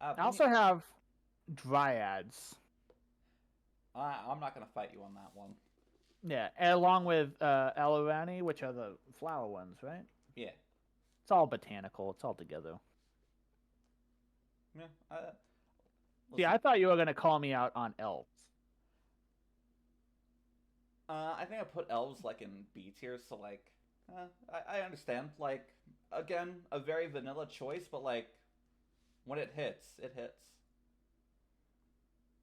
I Then you, also have dryads. I'm not gonna fight you on that one. Yeah, along with Elorani, which are the flower ones, right? Yeah, It's all botanical. It's all together. yeah. See, Listen, I thought you were gonna call me out on elves. I think I put elves like in B tier, so like, I understand. Like, again, a very vanilla choice, but like, when it hits, it hits.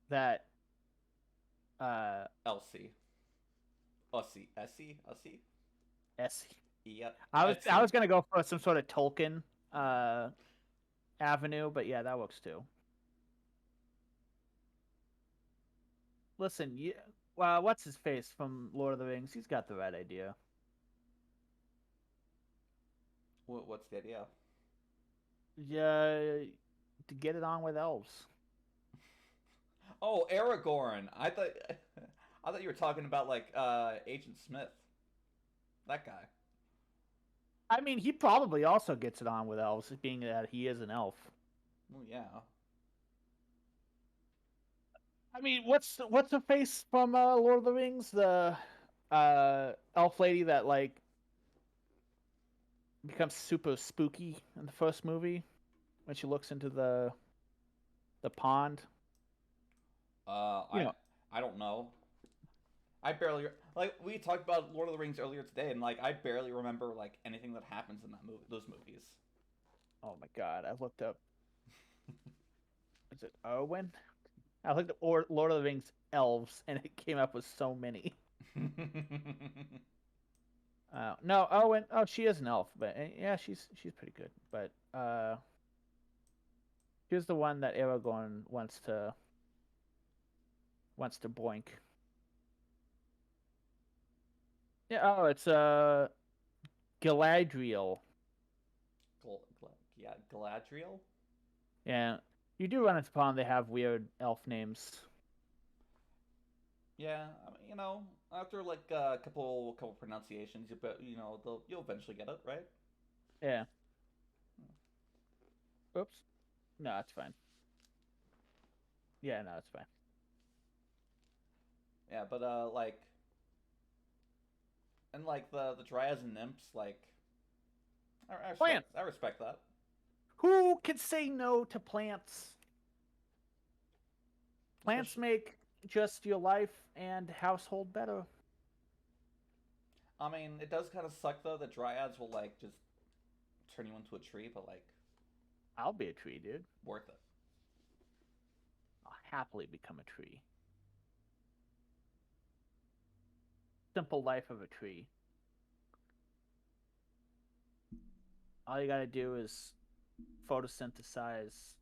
That Elsie, Ussie, Essie, Ussie. S. Yep, I was Etsy. gonna go for some sort of Tolkien uh avenue, but yeah, that works too. Listen, what's his face from Lord of the Rings? He's got the right idea. What's the idea? Yeah, to get it on with elves. Oh, Aragorn. I thought you were talking about like Agent Smith. That guy. I mean, he probably also gets it on with elves, being that he is an elf. Well, yeah. I mean, what's the face from Lord of the Rings? The elf lady that like becomes super spooky in the first movie when she looks into the pond. Uh, You I know, I don't know. I barely like we talked about Lord of the Rings earlier today, and like I barely remember like anything that happens in that movie, those movies. oh my god, I looked up. Is it Owen? I looked up Lord of the Rings elves, and it came up with so many. No, Owen. Oh, she is an elf, but yeah, she's pretty good. But here's the one that Aragorn wants to boink. Yeah. Oh, it's Galadriel. Yeah, Galadriel. Yeah, you do run into pond. They have weird elf names. Yeah, I mean, after like a couple pronunciations, you'll eventually get it, right? Yeah. Oops. No, it's fine. Yeah, no, it's fine. Yeah, but like and like the dryads and nymphs, like I Plant. respect that. Who can say no to plants? Plants Especially, make just your life and household better. I mean, it does kind of suck though that dryads will like just turn you into a tree, but like I'll be a tree, dude. worth it. I'll happily become a tree. Simple life of a tree. All you gotta do is photosynthesize,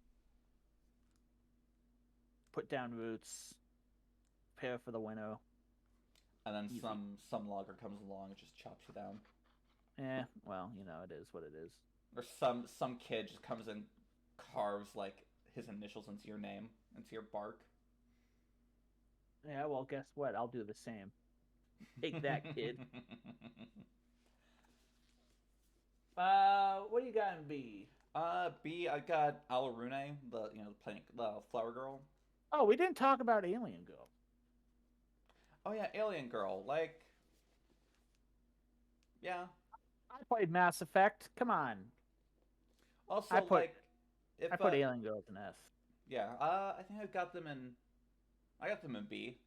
put down roots, prepare for the winter. And then Easy. some logger comes along and just chops you down. Well, it is what it is. Or some kid just comes and carves like his initials into your name, into your bark. Yeah, well, guess what? I'll do the same. Take that, kid. What do you got in B? B, I got Alarune, the flower girl. Oh, we didn't talk about Alien Girl. Oh yeah, alien girl. Like, yeah. I played Mass Effect. Come on. I Also, put like, if I put Alien Girl in S. yeah, I think I got them in B.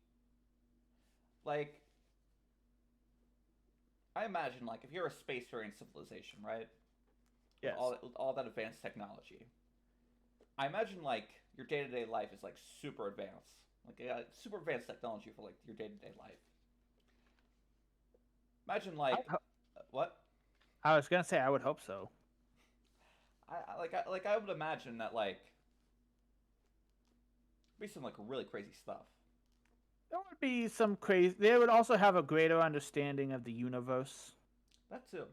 Like, I imagine like if you're a spacefaring civilization, right? Yes. With all that advanced technology, I imagine like your day to day life is like super advanced, like super advanced technology for like your day to day life. Imagine like what? I was gonna say I would hope so. I would imagine that like be some like really crazy stuff. There would be some crazy. They would also have a greater understanding of the universe, That too.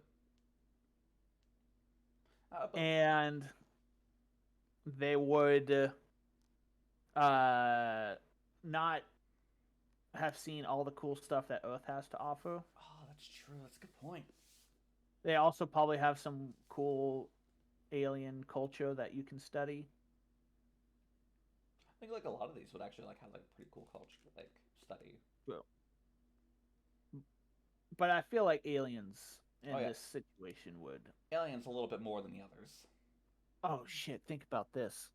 But and they would not have seen all the cool stuff that Earth has to offer. oh, that's true. That's a good point. They also probably have some cool alien culture that you can study. I think like a lot of these would actually like have like pretty cool culture to like study. Well, but I feel like aliens Oh in yeah, this situation would. aliens a little bit more than the others. Oh shit! Think about this.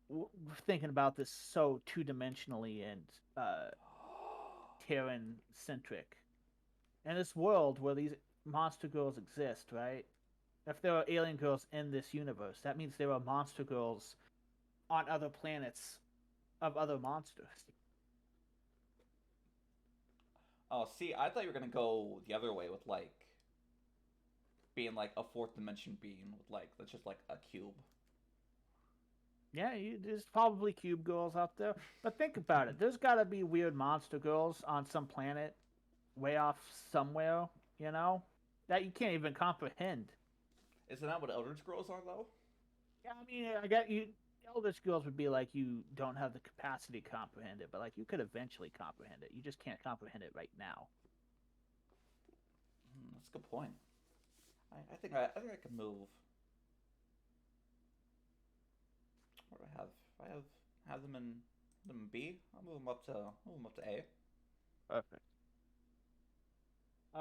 We're thinking about this so two dimensionally and Terran centric. In this world where these monster girls exist, right? If there are alien girls in this universe, that means there are monster girls on other planets of other monsters. Oh, see, I thought you were gonna go the other way with like being like a fourth dimension being with like that's just like a cube. Yeah, there's probably cube girls out there. But think about it. There's got to be weird monster girls on some planet way off somewhere, you know? That you can't even comprehend. Isn't that what Eldritch Girls are though? Yeah, I mean, I got you. Eldritch girls would be like you don't have the capacity to comprehend it, but like you could eventually comprehend it. You just can't comprehend it right now. That's a good point. I think I could move. What do I have? Have them in B. I'll move them up to A. Perfect.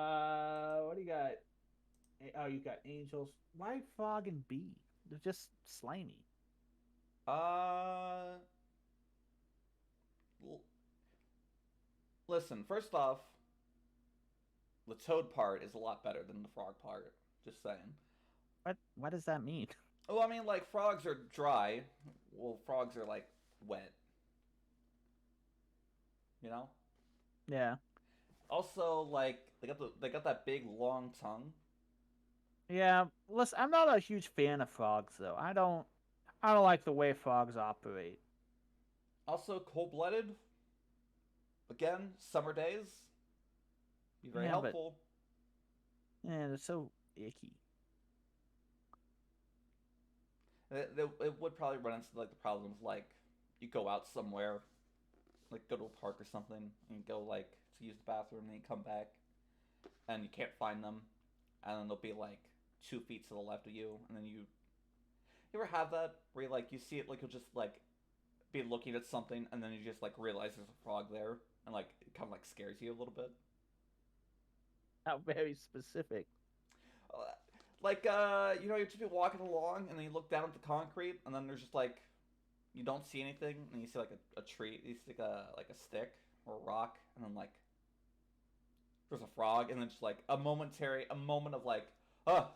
What do you got? Oh, you got angels. Why frog and bee? They're just slimy. Uh, l- Listen. First off, the toad part is a lot better than the frog part. Just saying. What does that mean? Well, I mean, like frogs are dry. Well, frogs are like wet. You know. Yeah. Also, like they got that big long tongue. Yeah. Listen, I'm not a huge fan of frogs though. I don't like the way frogs operate. Also, cold blooded. Again, summer days. Be very Yeah, but helpful. yeah, they're so icky. It would probably run into like the problems like you go out somewhere, like go to a park or something, and you go like to use the bathroom, and then you come back and you can't find them, and then they'll be like 2 feet to the left of you, and then you ever have that where you like you see it like you'll just like be looking at something, and then you just like realize there's a frog there, and like it kind of like scares you a little bit. Not very specific. Uh, Like you know, you're just be walking along, and then you look down at the concrete, and then there's just like you don't see anything, and you see like a tree, you see like a stick or a rock, and then like there's a frog, and then just like a moment of like, oh,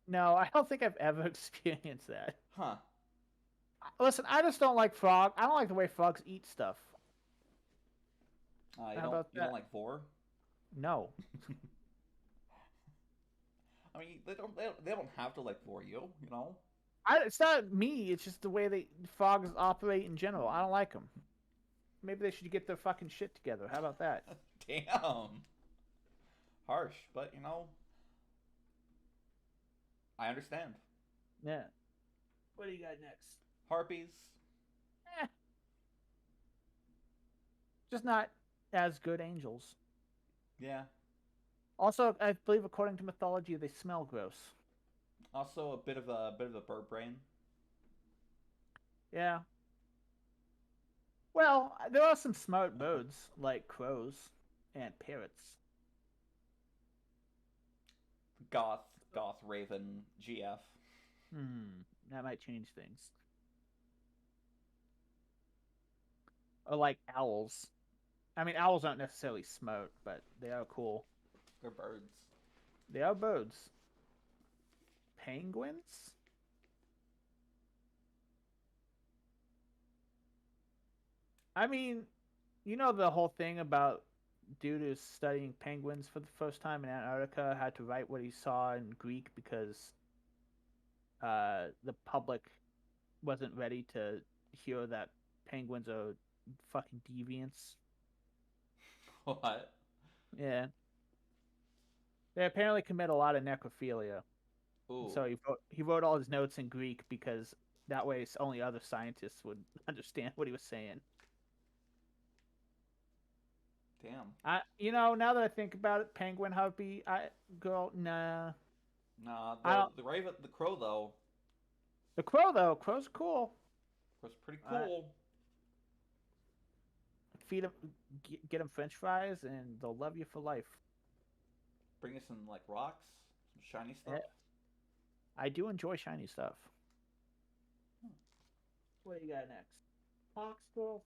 No, I don't think I've ever experienced that. huh. Listen, I just don't like frog. I don't like the way frogs eat stuff. How about You don't that? like vor? No. I mean, they don't have to like vor you, you know. It's not me. It's just the way they frogs operate in general. I don't like them. Maybe they should get their fucking shit together. How about that? Damn, harsh, but you know, I understand. Yeah. What do you got next? Harpies, Eh, just not as good angels. yeah. Also, I believe according to mythology, they smell gross. Also, a bit of a bird brain. Yeah. Well, there are some smart birds like crows and parrots. Goth Raven GF. That might change things. Or like owls. I mean, owls aren't necessarily smart, but they are cool. They're birds. They are birds. Penguins? I mean, you know the whole thing about dude who's studying penguins for the first time in Antarctica had to write what he saw in Greek because the public wasn't ready to hear that penguins are fucking deviants. What? Yeah, they apparently commit a lot of necrophilia. Ooh, So he wrote all his notes in Greek because that way only other scientists would understand what he was saying. damn. Now that I think about it, penguin harpy, girl, nah. Nah, I don't. the raven, the crow though The crow though, crow's cool. was pretty Uh, cool. Feed them, get them French fries, and they'll love you for life. Bring us some like rocks, some shiny Eh, stuff. I do enjoy shiny stuff. Hmm. What do you got next? Fox girl.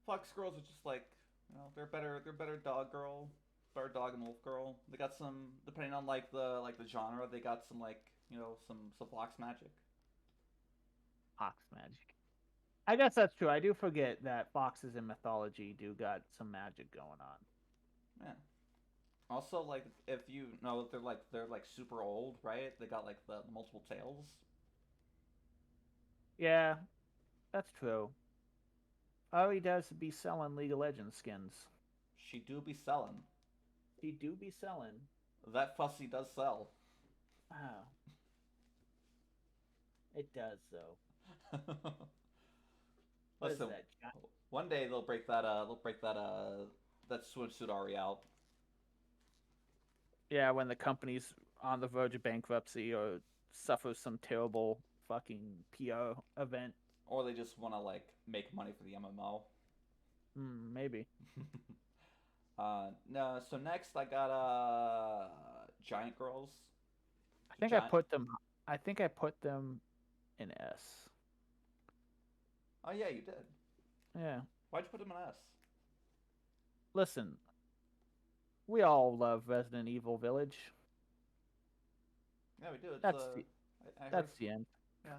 Fox girls are just like you know they're better. They're better dog girl, better dog and wolf girl. They got some depending on like the genre. They got some like you know some fox magic. Fox magic. I guess that's true. I do forget that foxes in mythology do got some magic going on. Yeah. Also, like if you know they're like super old, right? They got like the multiple tails. Yeah, that's true. All he does is be selling League of Legends skins. She do be selling. He do be selling. That fussy does sell. Wow, it does though. What is Listen, that? one day they'll break that swimsuit Ari out, Yeah, when the company's on the verge of bankruptcy or suffers some terrible fucking PR event. or they just want to like make money for the MMO. Maybe. No. So next I got giant girls. I think I Giant. put them. I think I put them in S. Oh yeah, you did. Yeah. Why'd you put them in S? Listen, we all love Resident Evil Village. Yeah, we do. It's That's the I heard. that's the end. Yeah.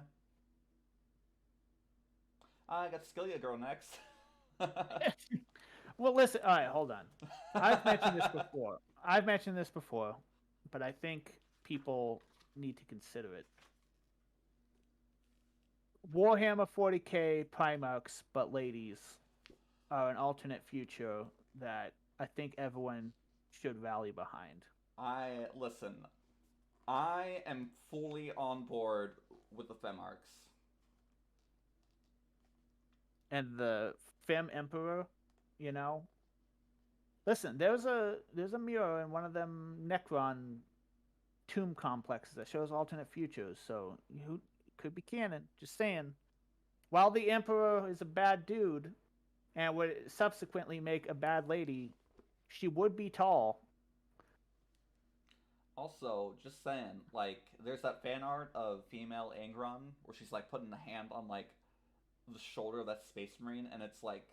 I got Skillia girl next. Well, listen. All right, hold on. I've mentioned this before. But I think people need to consider it. Warhammer 40k Primarchs, but ladies, are an alternate future that I think everyone should rally behind. I listen. I am fully on board with the Femarks. And the Fem Emperor, you know. Listen, there's a mirror in one of them Necron tomb complexes that shows alternate futures, so you could be canon. Just saying. While the Emperor is a bad dude and would subsequently make a bad lady, she would be tall. Also, just saying, like, there's that fan art of female Angron where she's like putting the hand on like the shoulder of that space marine, and it's like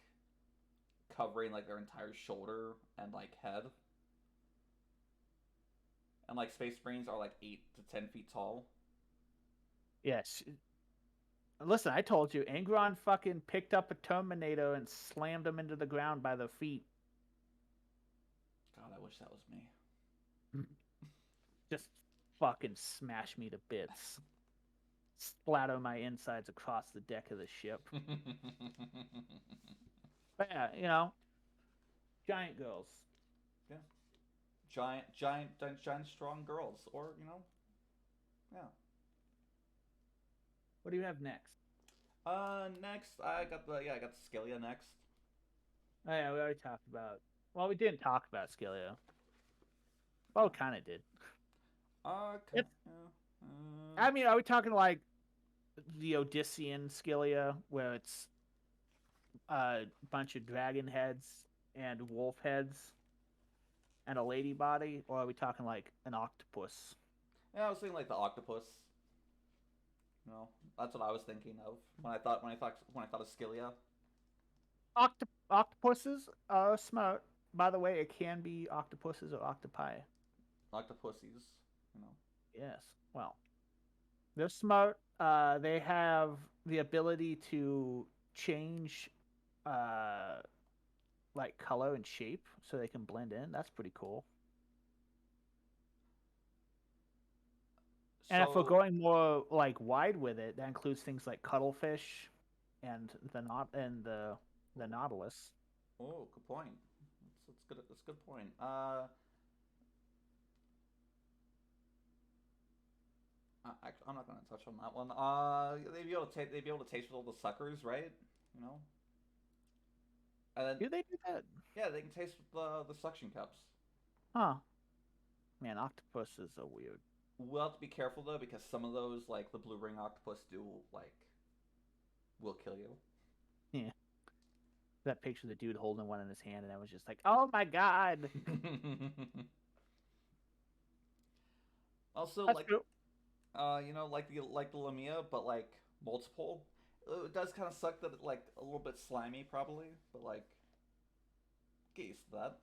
covering like their entire shoulder and like head. And like space marines are like 8 to 10 feet tall. Yes. Listen, I told you, Angron fucking picked up a Terminator and slammed him into the ground by the feet. God, I wish that was me. Just fucking smash me to bits. Splatter my insides across the deck of the ship. But yeah, giant girls. Yeah, giant, strong girls, or yeah. What do you have next? Next I got the Scalia next. Oh yeah, we already talked about. Well, we didn't talk about Scalia. Well, we kind of did. Okay. It's. I mean, are we talking like the Odyssean Scalia, where it's a bunch of dragon heads and wolf heads and a lady body, or are we talking like an octopus? Yeah, I was thinking like the octopus. That's what I was thinking of when I thought of Scalia. Octopuses are smart. By the way, it can be octopuses or octopi. Octopussies. You know. Yes. Well, they're smart. They have the ability to change, uh, like color and shape, so they can blend in. That's pretty cool. And if we're So, going more like wide with it, that includes things like cuttlefish and the nautilus. oh, good point. That's good. That's a good point. I'm not gonna touch on that one. They'd be able to taste with all the suckers, right? You know. And then Do they do that? yeah, they can taste with the suction cups. Huh. Man, octopuses are weird. We'll have to be careful though because some of those, like the blue ring octopus, do like will kill you. Yeah. That picture of the dude holding one in his hand, and I was just like, "Oh my god!" Also, That's like cool. like the Lamia, but like multiple. It does kind of suck that it, like a little bit slimy, probably, but like get used to that.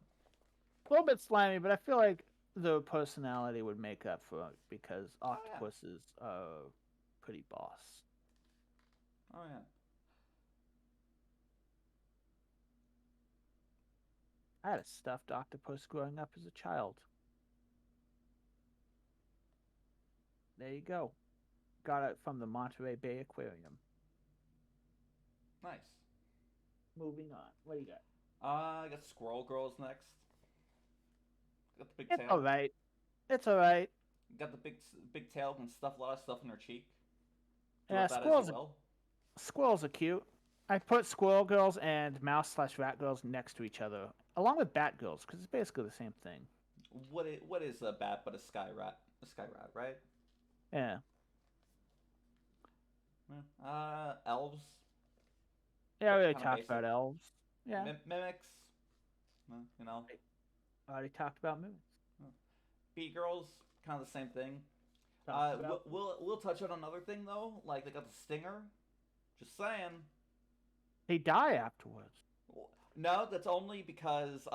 A little bit slimy, but I feel like the personality would make up for it because Oh yeah, octopuses are pretty boss. oh yeah. I had a stuffed octopus growing up as a child. There you go. Got it from the Monterey Bay Aquarium. Nice. Moving on. What do you got? I got Squirrel Girls next. Got the big It's tail. all right. It's all right. Got the big tail and stuff a lot of stuff in her cheek. Do Yeah, with that as you will. squirrels are cute. I put Squirrel Girls and Mouse/Rat Girls next to each other, along with Batgirls, because it's basically the same thing. What is a bat but a sky rat? A sky rat, right? Yeah. Yeah. Elves. Yeah, we already Kind of talked basic. about elves. Yeah. Mimics. You know. Already talked about moons. Bee girls, kind of the same thing. Talked We'll, about we'll we'll touch on another thing though. Like they got the stinger. Just saying. they die afterwards. No, that's only because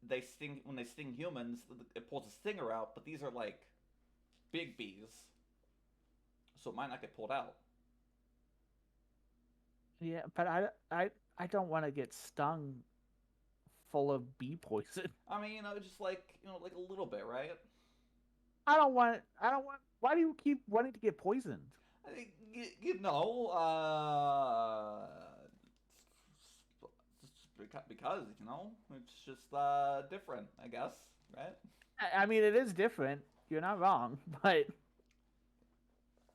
they sting when they sting humans. It pulls a stinger out, but these are like big bees, so it might not get pulled out. Yeah, but I don't want to get stung full of bee poison. I mean, just like like a little bit, right? I don't want. Why do you keep wanting to get poisoned? I think because it's just different, I guess, right? I mean, it is different. You're not wrong, but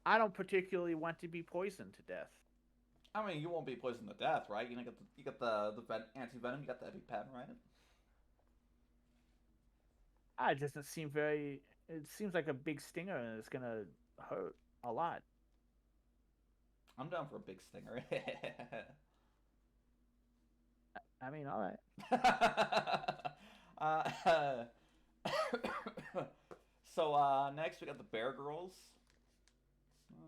I don't particularly want to be poisoned to death. I mean, you won't be poisoned to death, right? You got the anti venom, you got the EpiPen, right? It doesn't seem very. It seems like a big stinger, and it's gonna hurt a lot. I'm down for a big stinger. I mean, all right. uh, so next we got the Bear Girls.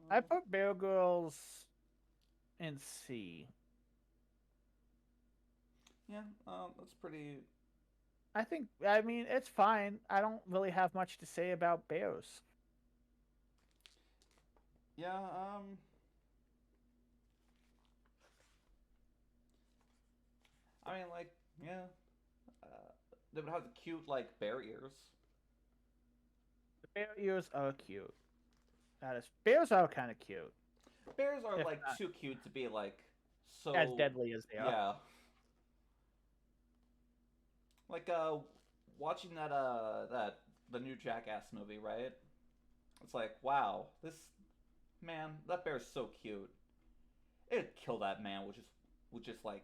I put Bear Girls in C. Yeah, that's pretty. I mean, it's fine. I don't really have much to say about bears. Yeah, I mean, like, yeah, uh, they would have the cute like bear ears. The bear ears are cute. Bears are kind of cute. Bears are If like not too cute to be like so. as deadly as they are. Yeah, like watching that the new Jackass movie, right? It's like, wow, that bear's so cute. It'd kill that man with just like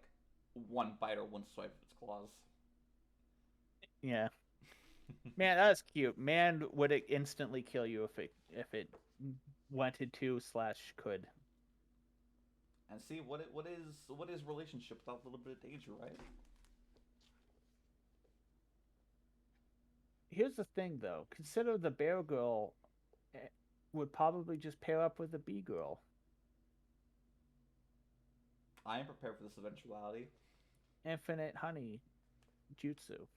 one bite or one swipe of its claws. Yeah. Man, that's cute. Man would instantly kill you if it wanted to / could. And see what is relationship without a little bit of danger, right? Here's the thing, though. Consider the bear girl would probably just pair up with the bee girl. I am prepared for this eventuality. Infinite honey jutsu.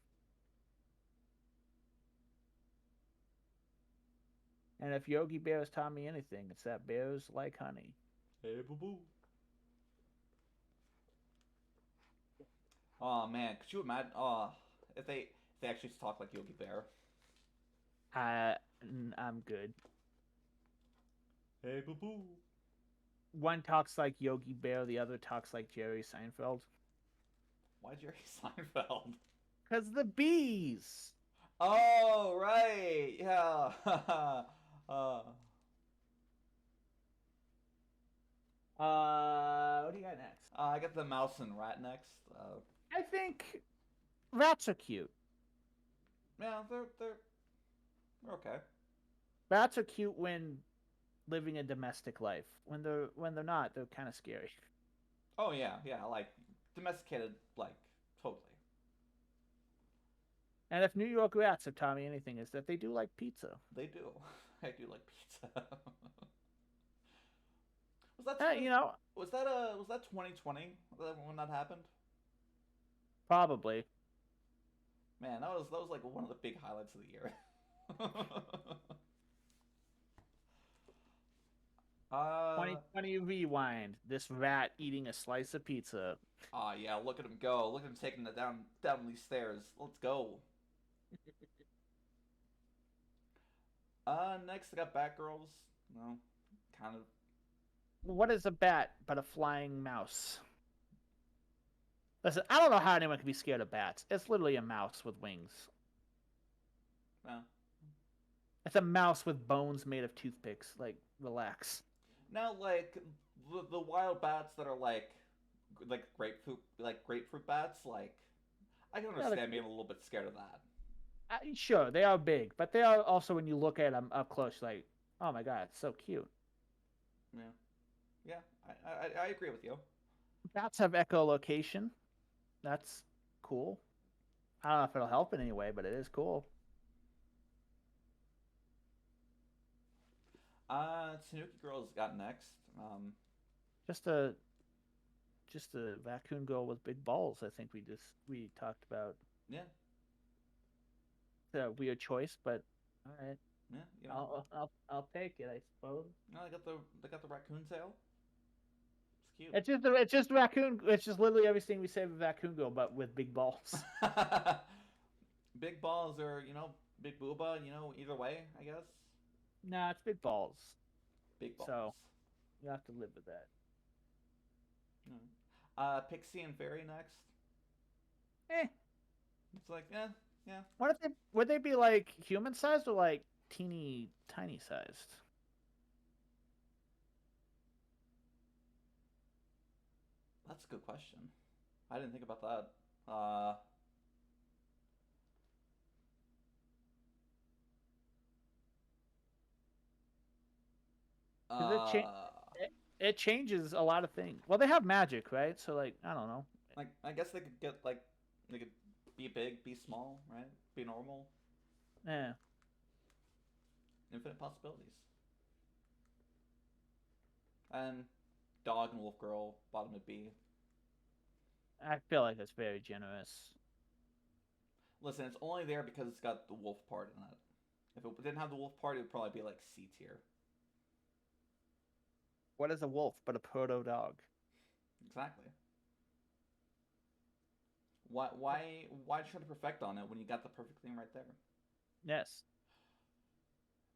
And if Yogi Bear has taught me anything, it's that bears like honey. Hey, boo boo. Oh man, could you imagine? Oh, if they actually talk like Yogi Bear. I'm good. Hey, boo boo. One talks like Yogi Bear, the other talks like Jerry Seinfeld. Why Jerry Seinfeld? Because the bees! Oh, right. Yeah. What do you got next? I got the mouse and rat next. I think rats are cute. Yeah, they're okay. Rats are cute when living a domestic life. When they're not, they're kind of scary. Oh yeah, yeah, like domesticated, like totally. And if New York rats have taught me anything, is that they do like pizza. They do. I do like pizza. Was that was that 2020 when that happened? Probably. Man, that was like one of the big highlights of the year. 2020 rewind. This rat eating a slice of pizza. Yeah, look at him go. Look at him taking it down these stairs. Let's go. Next I got Batgirls. No, kind of. What is a bat but a flying mouse? Listen, I don't know how anyone can be scared of bats. It's literally a mouse with wings. No. It's a mouse with bones made of toothpicks. Like, relax. Now, like the wild bats that are like grapefruit bats, like I can understand being a little bit scared of that. Sure, they are big, but they are also, when you look at them up close, like, oh my god, it's so cute. Yeah, yeah, I agree with you. Bats have echolocation. That's cool. I don't know if it'll help in any way, but it is cool. Tanuki Girls got next. Just a just a raccoon girl with big balls. I think we talked about. Yeah, It's a weird choice, but all right. yeah, I'll take it. I suppose. no, they got the raccoon tail. It's cute. It's just raccoon. It's just literally everything we say with raccoon girl, but with big balls. Big balls or big booba. Either way, I guess. Nah, it's big balls. Big balls. So you have to live with that. Pixie and fairy next. Eh. It's like yeah. What if they would they be like human sized or like teeny tiny sized? That's a good question. I didn't think about that. Uh, Because uh, it changes a lot of things. Well, they have magic, right? So like I don't know. like I guess they could get like they could be big, be small, right? Be normal. Yeah. Infinite possibilities. And dog and wolf girl, bottom of B. I feel like that's very generous. Listen, it's only there because it's got the wolf part in it. If it didn't have the wolf part, it would probably be like C tier. What is a wolf but a proto dog? Exactly. Why try to perfect on it when you got the perfect thing right there? Yes.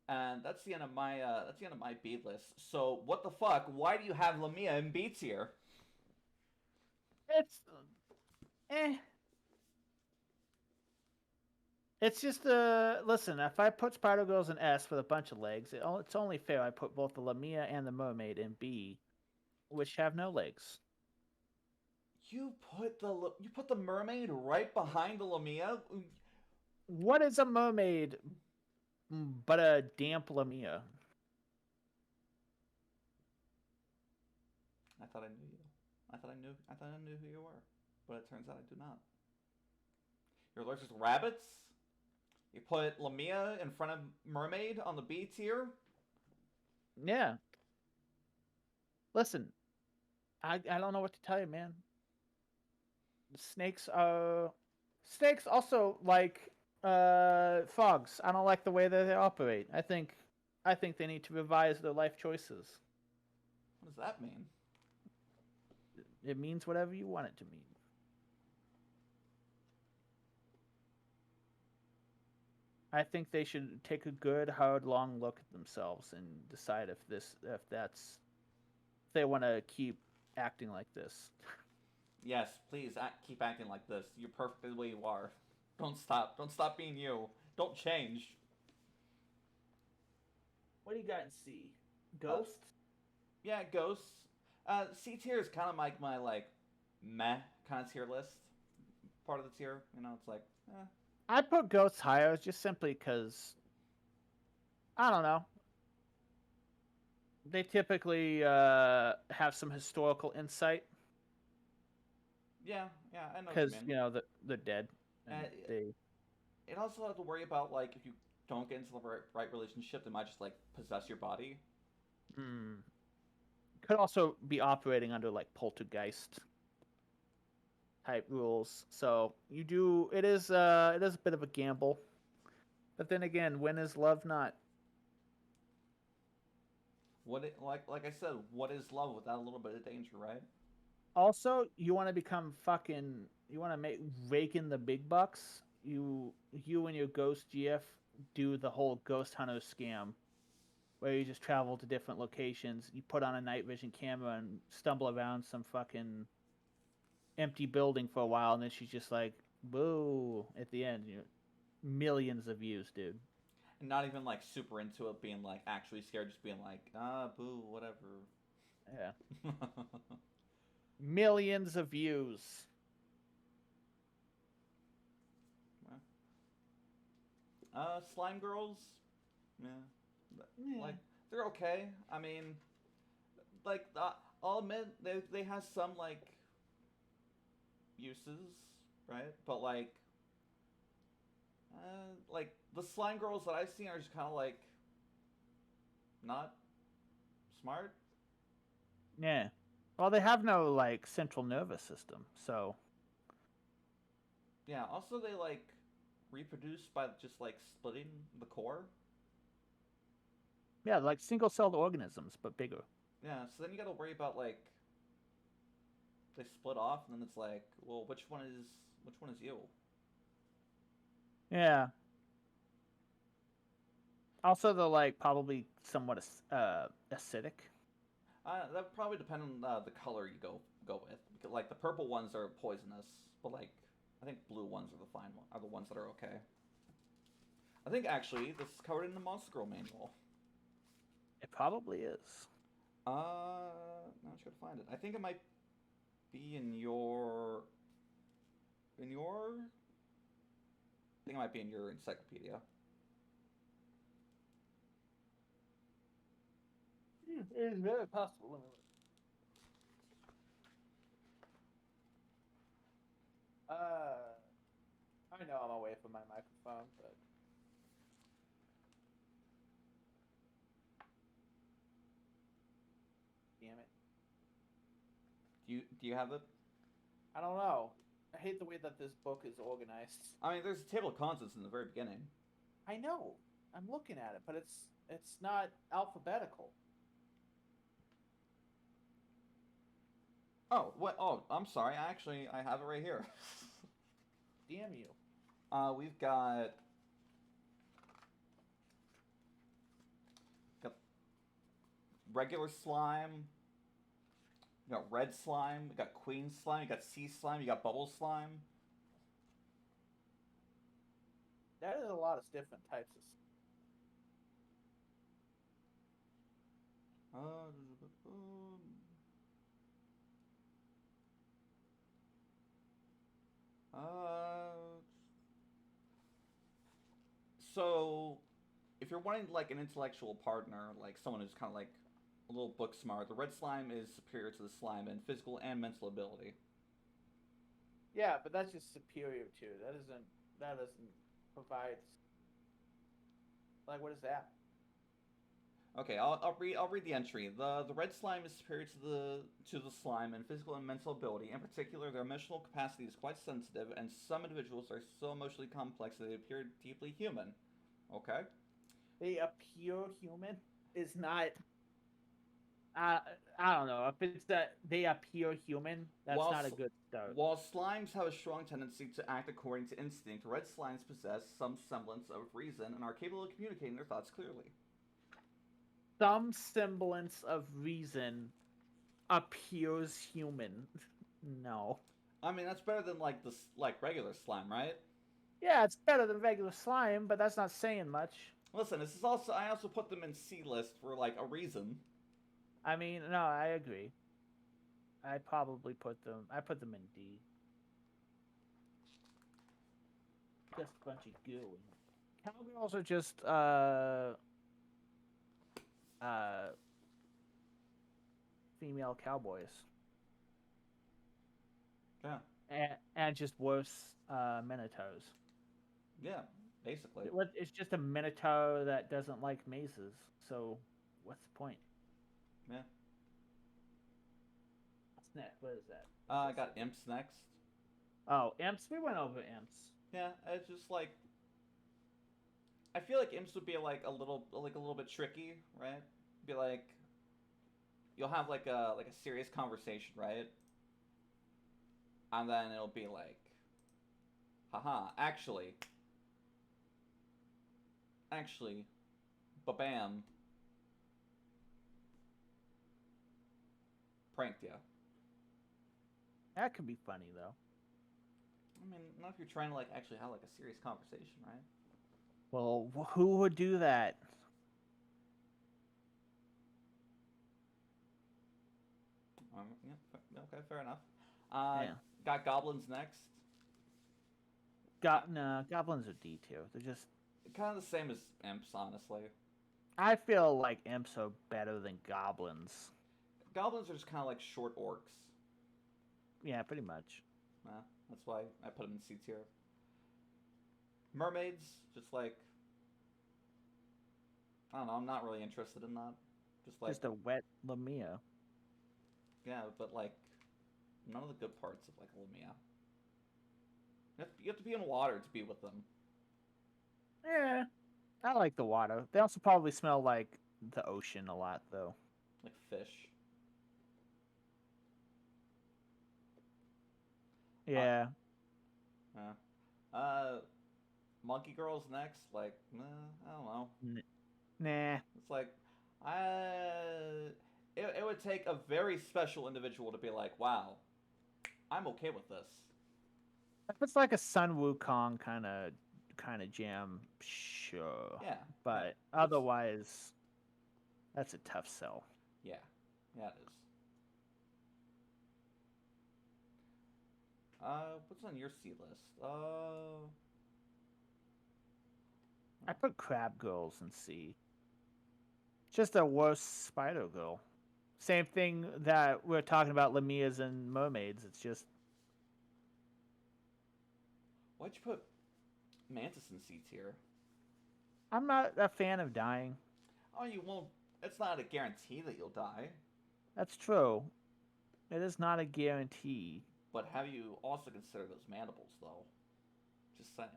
And that's the end of my B list. So what the fuck? Why do you have Lamia in B tier? It's eh. It's just listen. If I put Spider Girls in S with a bunch of legs, it's only fair I put both the Lamia and the Mermaid in B, which have no legs. You put the mermaid right behind the Lamia. What is a mermaid but a damp Lamia? I thought I knew you. I thought I knew who you were, but it turns out I do not. You're allergic to rabbits. You put Lamia in front of mermaid on the B tier. Yeah. Listen, I don't know what to tell you, man. Snakes also like frogs. I don't like the way that they operate. I think they need to revise their life choices. What does that mean? It means whatever you want it to mean. I think they should take a good, hard, long look at themselves and decide if they want to keep acting like this. Yes, please keep acting like this. You're perfect the way you are. Don't stop. Don't stop being you. Don't change. What do you got in C? Uh, Ghosts? yeah, ghosts. C tier is kind of like my like meh kind of tier list. Part of the tier, it's like, I put ghosts higher just simply because I don't know. They typically have some historical insight yeah, I know what you because mean. they're dead and Uh, they. it also have to worry about like if you don't get into the right relationship, they might just like possess your body. Hmm. Could also be operating under like poltergeist type rules. So it is a bit of a gamble. But then again, when is love not? Like I said, what is love without a little bit of danger, right? Also, you want to become fucking. You want to rake in the big bucks. You and your ghost GF do the whole ghost hunter scam, where you just travel to different locations. You put on a night vision camera and stumble around some fucking empty building for a while, and then she's just like, "Boo!" At the end, millions of views, dude. And not even like super into it, being like actually scared, just being like, boo, whatever. Yeah, millions of views. Slime girls, yeah, Yeah. like they're okay. I mean, like I'll admit they have some like uses, right? But like Like the slime girls that I've seen are just kind of like not smart. Yeah. Well, they have no like central nervous system, so Yeah. Also, they like reproduce by just like splitting the core. yeah, like single-celled organisms but bigger. Yeah. So then you got to worry about like they split off, and then it's like, well, which one is you? Yeah. Also, they're like probably somewhat acidic. That would probably depend on the color you go with. Because, like the purple ones are poisonous, but like I think blue ones are are the ones that are okay. I think actually this is covered in the Monster Girl manual. It probably is. Now I should find it. I think it might be in your I think it might be in your encyclopedia. It is very possible. I know I'm away from my microphone, but damn it. Do you have it? I don't know. I hate the way that this book is organized. I mean, there's a table of contents in the very beginning. I know. I'm looking at it, but it's not alphabetical. Oh, what? Oh, I'm sorry. I have it right here. Damn you. We've got regular slime. You got red slime. You got queen slime. You got sea slime. You got bubble slime. That is a lot of different types of. Uh, uh, so, if you're wanting like an intellectual partner, like someone who's kind of like a little book smart, the red slime is superior to the slime in physical and mental ability. Yeah, but that's just superior to. That doesn't provide. Like, what is that? Okay, I'll read the entry. The red slime is superior to the slime in physical and mental ability. In particular, their emotional capacity is quite sensitive, and some individuals are so emotionally complex that they appear deeply human. Okay. They appear human is not. I I don't know if it's that they appear human. That's While not a good start. while slimes have a strong tendency to act according to instinct, red slimes possess some semblance of reason and are capable of communicating their thoughts clearly. Some semblance of reason appears human. No. I mean, that's better than like like regular slime, right? Yeah, it's better than regular slime, but that's not saying much. Listen, this is also I also put them in C list for like a reason. I mean, no, I agree. I probably put them. I put them in D. Just a bunch of goo. Cowgirls are just uh female cowboys, Yeah, and just worse minotaurs. yeah, basically. It's just a minotaur that doesn't like mazes. So, what's the point? Yeah. What's next? What is that? I got imps next. Oh, imps. We went over imps. Yeah, it's just like I feel like imps would be like a little bit tricky, right? Be like you'll have like a serious conversation, right? And then it'll be like, haha, actually, ba-bam, pranked ya. That could be funny though. I mean, not if you're trying to like actually have like a serious conversation, right? Well, who would do that? Yeah, okay, fair enough. Uh, Yeah. got goblins next. No, goblins are D tier. They're just. Kind of the same as imps, honestly. I feel like imps are better than goblins. Goblins are just kind of like short orcs. Yeah, pretty much. That's why I put them in C tier. Mermaids, just like I don't know. I'm not really interested in that. Just like Just a wet Lamia. yeah, but like none of the good parts of like Lumia. You have to be in water to be with them. Yeah, I like the water. They also probably smell like the ocean a lot, though. Like fish. Uh, Yeah. yeah. Monkey Girls next. Like, I don't know. Nah. It's like, it would take a very special individual to be like, wow, I'm okay with this. If it's like a Sun Wukong kind of jam, sure. Yeah, yeah. But It's otherwise, that's a tough sell. yeah, yeah. It is. What's on your C list? I put Crab Girls in C. Just a worse Spider Girl. Same thing that we're talking about Lamias and mermaids. It's just Why'd you put Mantis in C tier? I'm not a fan of dying. Oh, you won't. It's not a guarantee that you'll die. That's true. It is not a guarantee. But have you also considered those mandibles, though? Just saying.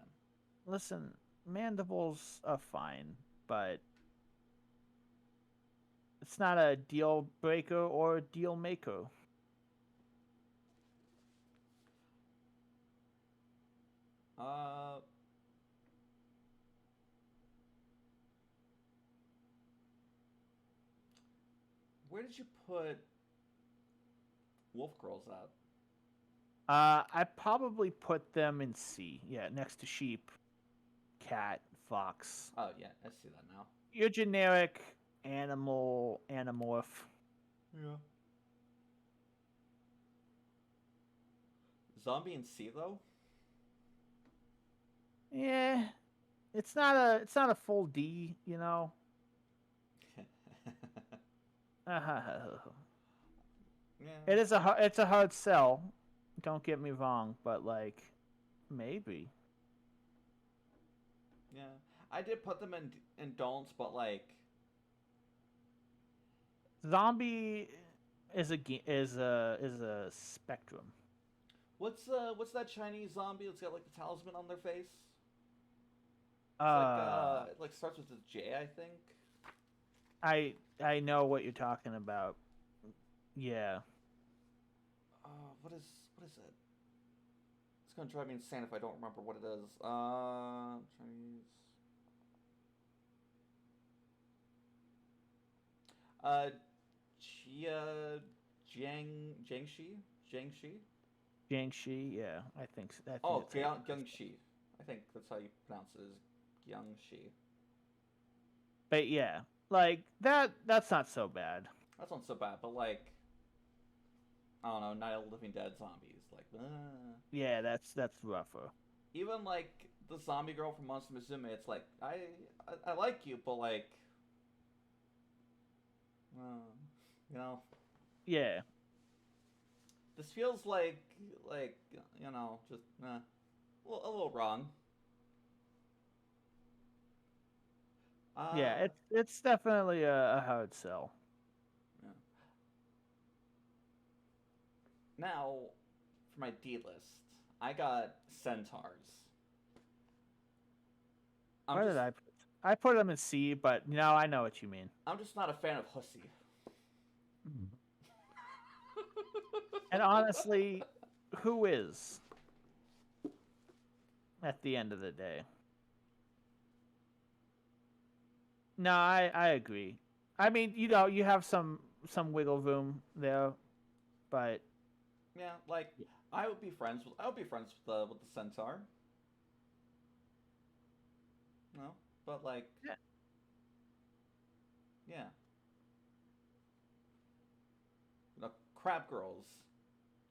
Listen, mandibles are fine, but it's not a deal breaker or a deal maker. Uh, where did you put Wolf Girls at? I probably put them in C. Yeah, next to sheep, cat, fox. Oh yeah, I see that now. Your generic animorph. Yeah. Zombie in C though. Yeah, it's not a full D, you know. Yeah. It's a hard sell. Don't get me wrong, but like maybe. Yeah. I did put them in don'ts, but like Zombie is a spectrum. what's that Chinese zombie that's got like the talisman on their face? It's like Uh, it like starts with a J, I think. I know what you're talking about. Yeah. What is it? It's gonna drive me insane if I don't remember what it is. Chinese. Uh, Jia Jiangxi Jiangxi. Jiangxi, yeah, I think Oh, that's how you pronounce it. Gyeongxi. I think that's how you pronounce it. Is Gyeongxi. But yeah, like that's not so bad. That's not so bad, but like I don't know, Night of the Living Dead zombies. Like, Yeah, that's rougher. even like the zombie girl from Monster Musume, it's like I like you, but like, you know, Yeah. this feels like you know just a little wrong. Yeah, Uh, it's definitely a hard sell. yeah. Now for my D list, I got Centaurs. I'm Where just did I put them in C, but no, I know what you mean. I'm just not a fan of Hussy. And honestly, who is at the end of the day? No, I agree. I mean, you have some wiggle room there, but Yeah, like I would be friends with the centaur. No, but like yeah, yeah, the crab girls.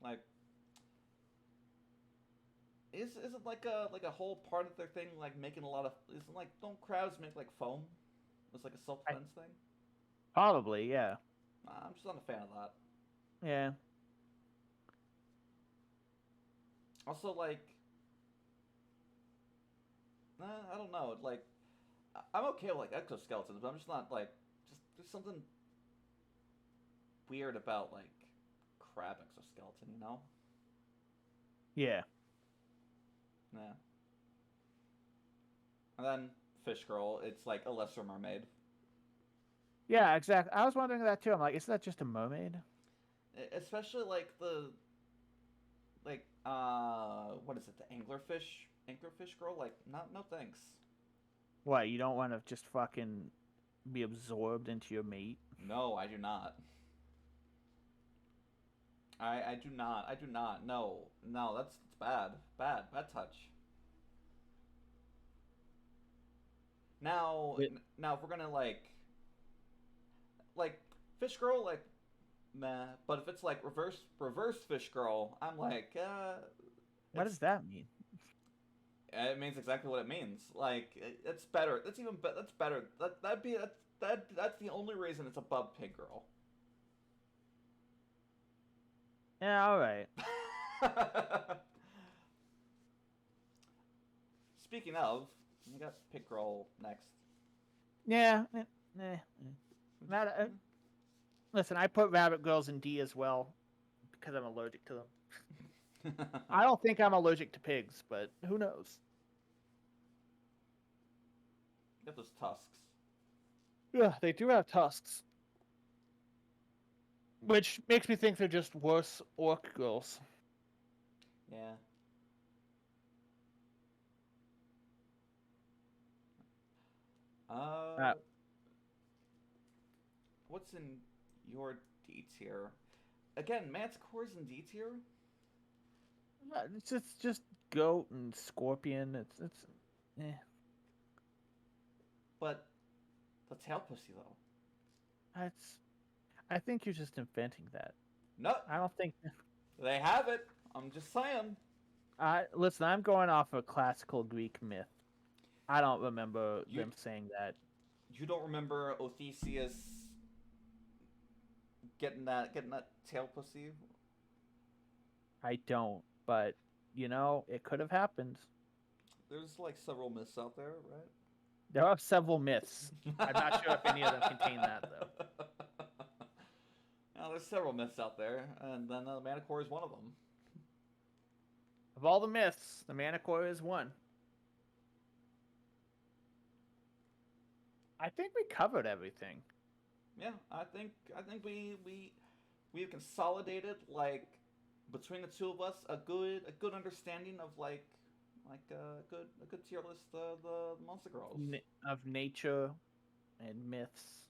Like isn't like a whole part of their thing like making a lot of isn't like don't crabs make like foam? It's like a self I, defense thing. probably, yeah, I'm just not a fan of that. yeah. Also, like I don't know. Like, I'm okay with like exoskeletons, but I'm just not like just there's something weird about like crab exoskeleton, you know? Yeah. Yeah. And then fish girl, it's like a lesser mermaid. Yeah, exactly. I was wondering that too. I'm like, is that just a mermaid? Especially like the like what is it, the anglerfish girl? Like no thanks. What, you don't want to just fucking be absorbed into your mate? No, I do not. I do not. I do not. No. No, that's bad. Bad touch. Now It, now if we're gonna like fish girl, like meh. But if it's like reverse fish girl, I'm like, what it's does that mean? it means exactly what it means. Like it's better. That's even better. That's better. That'd be that's the only reason it's above pig girl. Yeah, all right. Speaking of, we got pig girl next. Yeah. Listen, I put rabbit girls in D as well because I'm allergic to them. I don't think I'm allergic to pigs, but who knows? Get those tusks. Yeah, they do have tusks, which makes me think they're just worse orc girls. Yeah. Uh, What's in your D tier? Again, Manticore's in D tier, it's just goat and scorpion. It's eh. but the tail pussy though. It's. I think you're just inventing that. No, I don't think. they have it. I'm just saying. Listen, I'm going off a classical Greek myth. I don't remember You them saying that. you don't remember Odysseus getting that tail pussy? I don't, but it could have happened. There's like several myths out there, There are several myths. right? I'm not sure if any of them contain that though. Now, there's several myths out there, and then the Manticore is one of them. Of all the myths, the Manicore is one. I think we covered everything. Yeah, I think we've consolidated like between the two of us a good understanding of like a good tier list of the Monster Girls Of nature and myths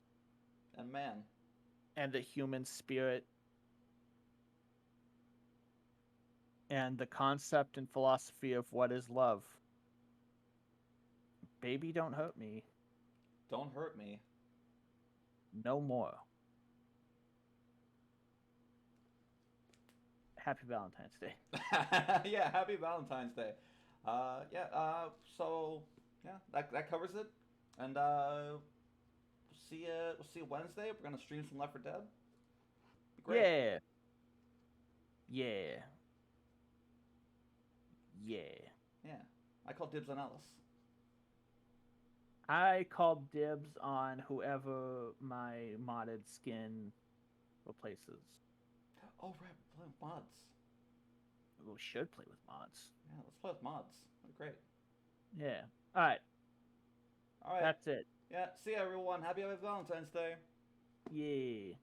and man. and the human spirit and the concept and philosophy of what is love. Baby, don't hurt me. Don't hurt me. No more. Happy Valentine's Day. Yeah, happy Valentine's Day. Yeah. So yeah, that covers it, and we'll see you Wednesday. We're gonna stream some Left 4 Dead. Be great. Yeah. Yeah. Yeah. Yeah. I call dibs on Alice. I called dibs on whoever my modded skin replaces. Oh right, we're playing with mods. We should play with mods. Yeah, let's play with mods. That'd be great. Yeah. All right. All right. That's it. Yeah. See you everyone. Happy Valentine's Day. Yeah.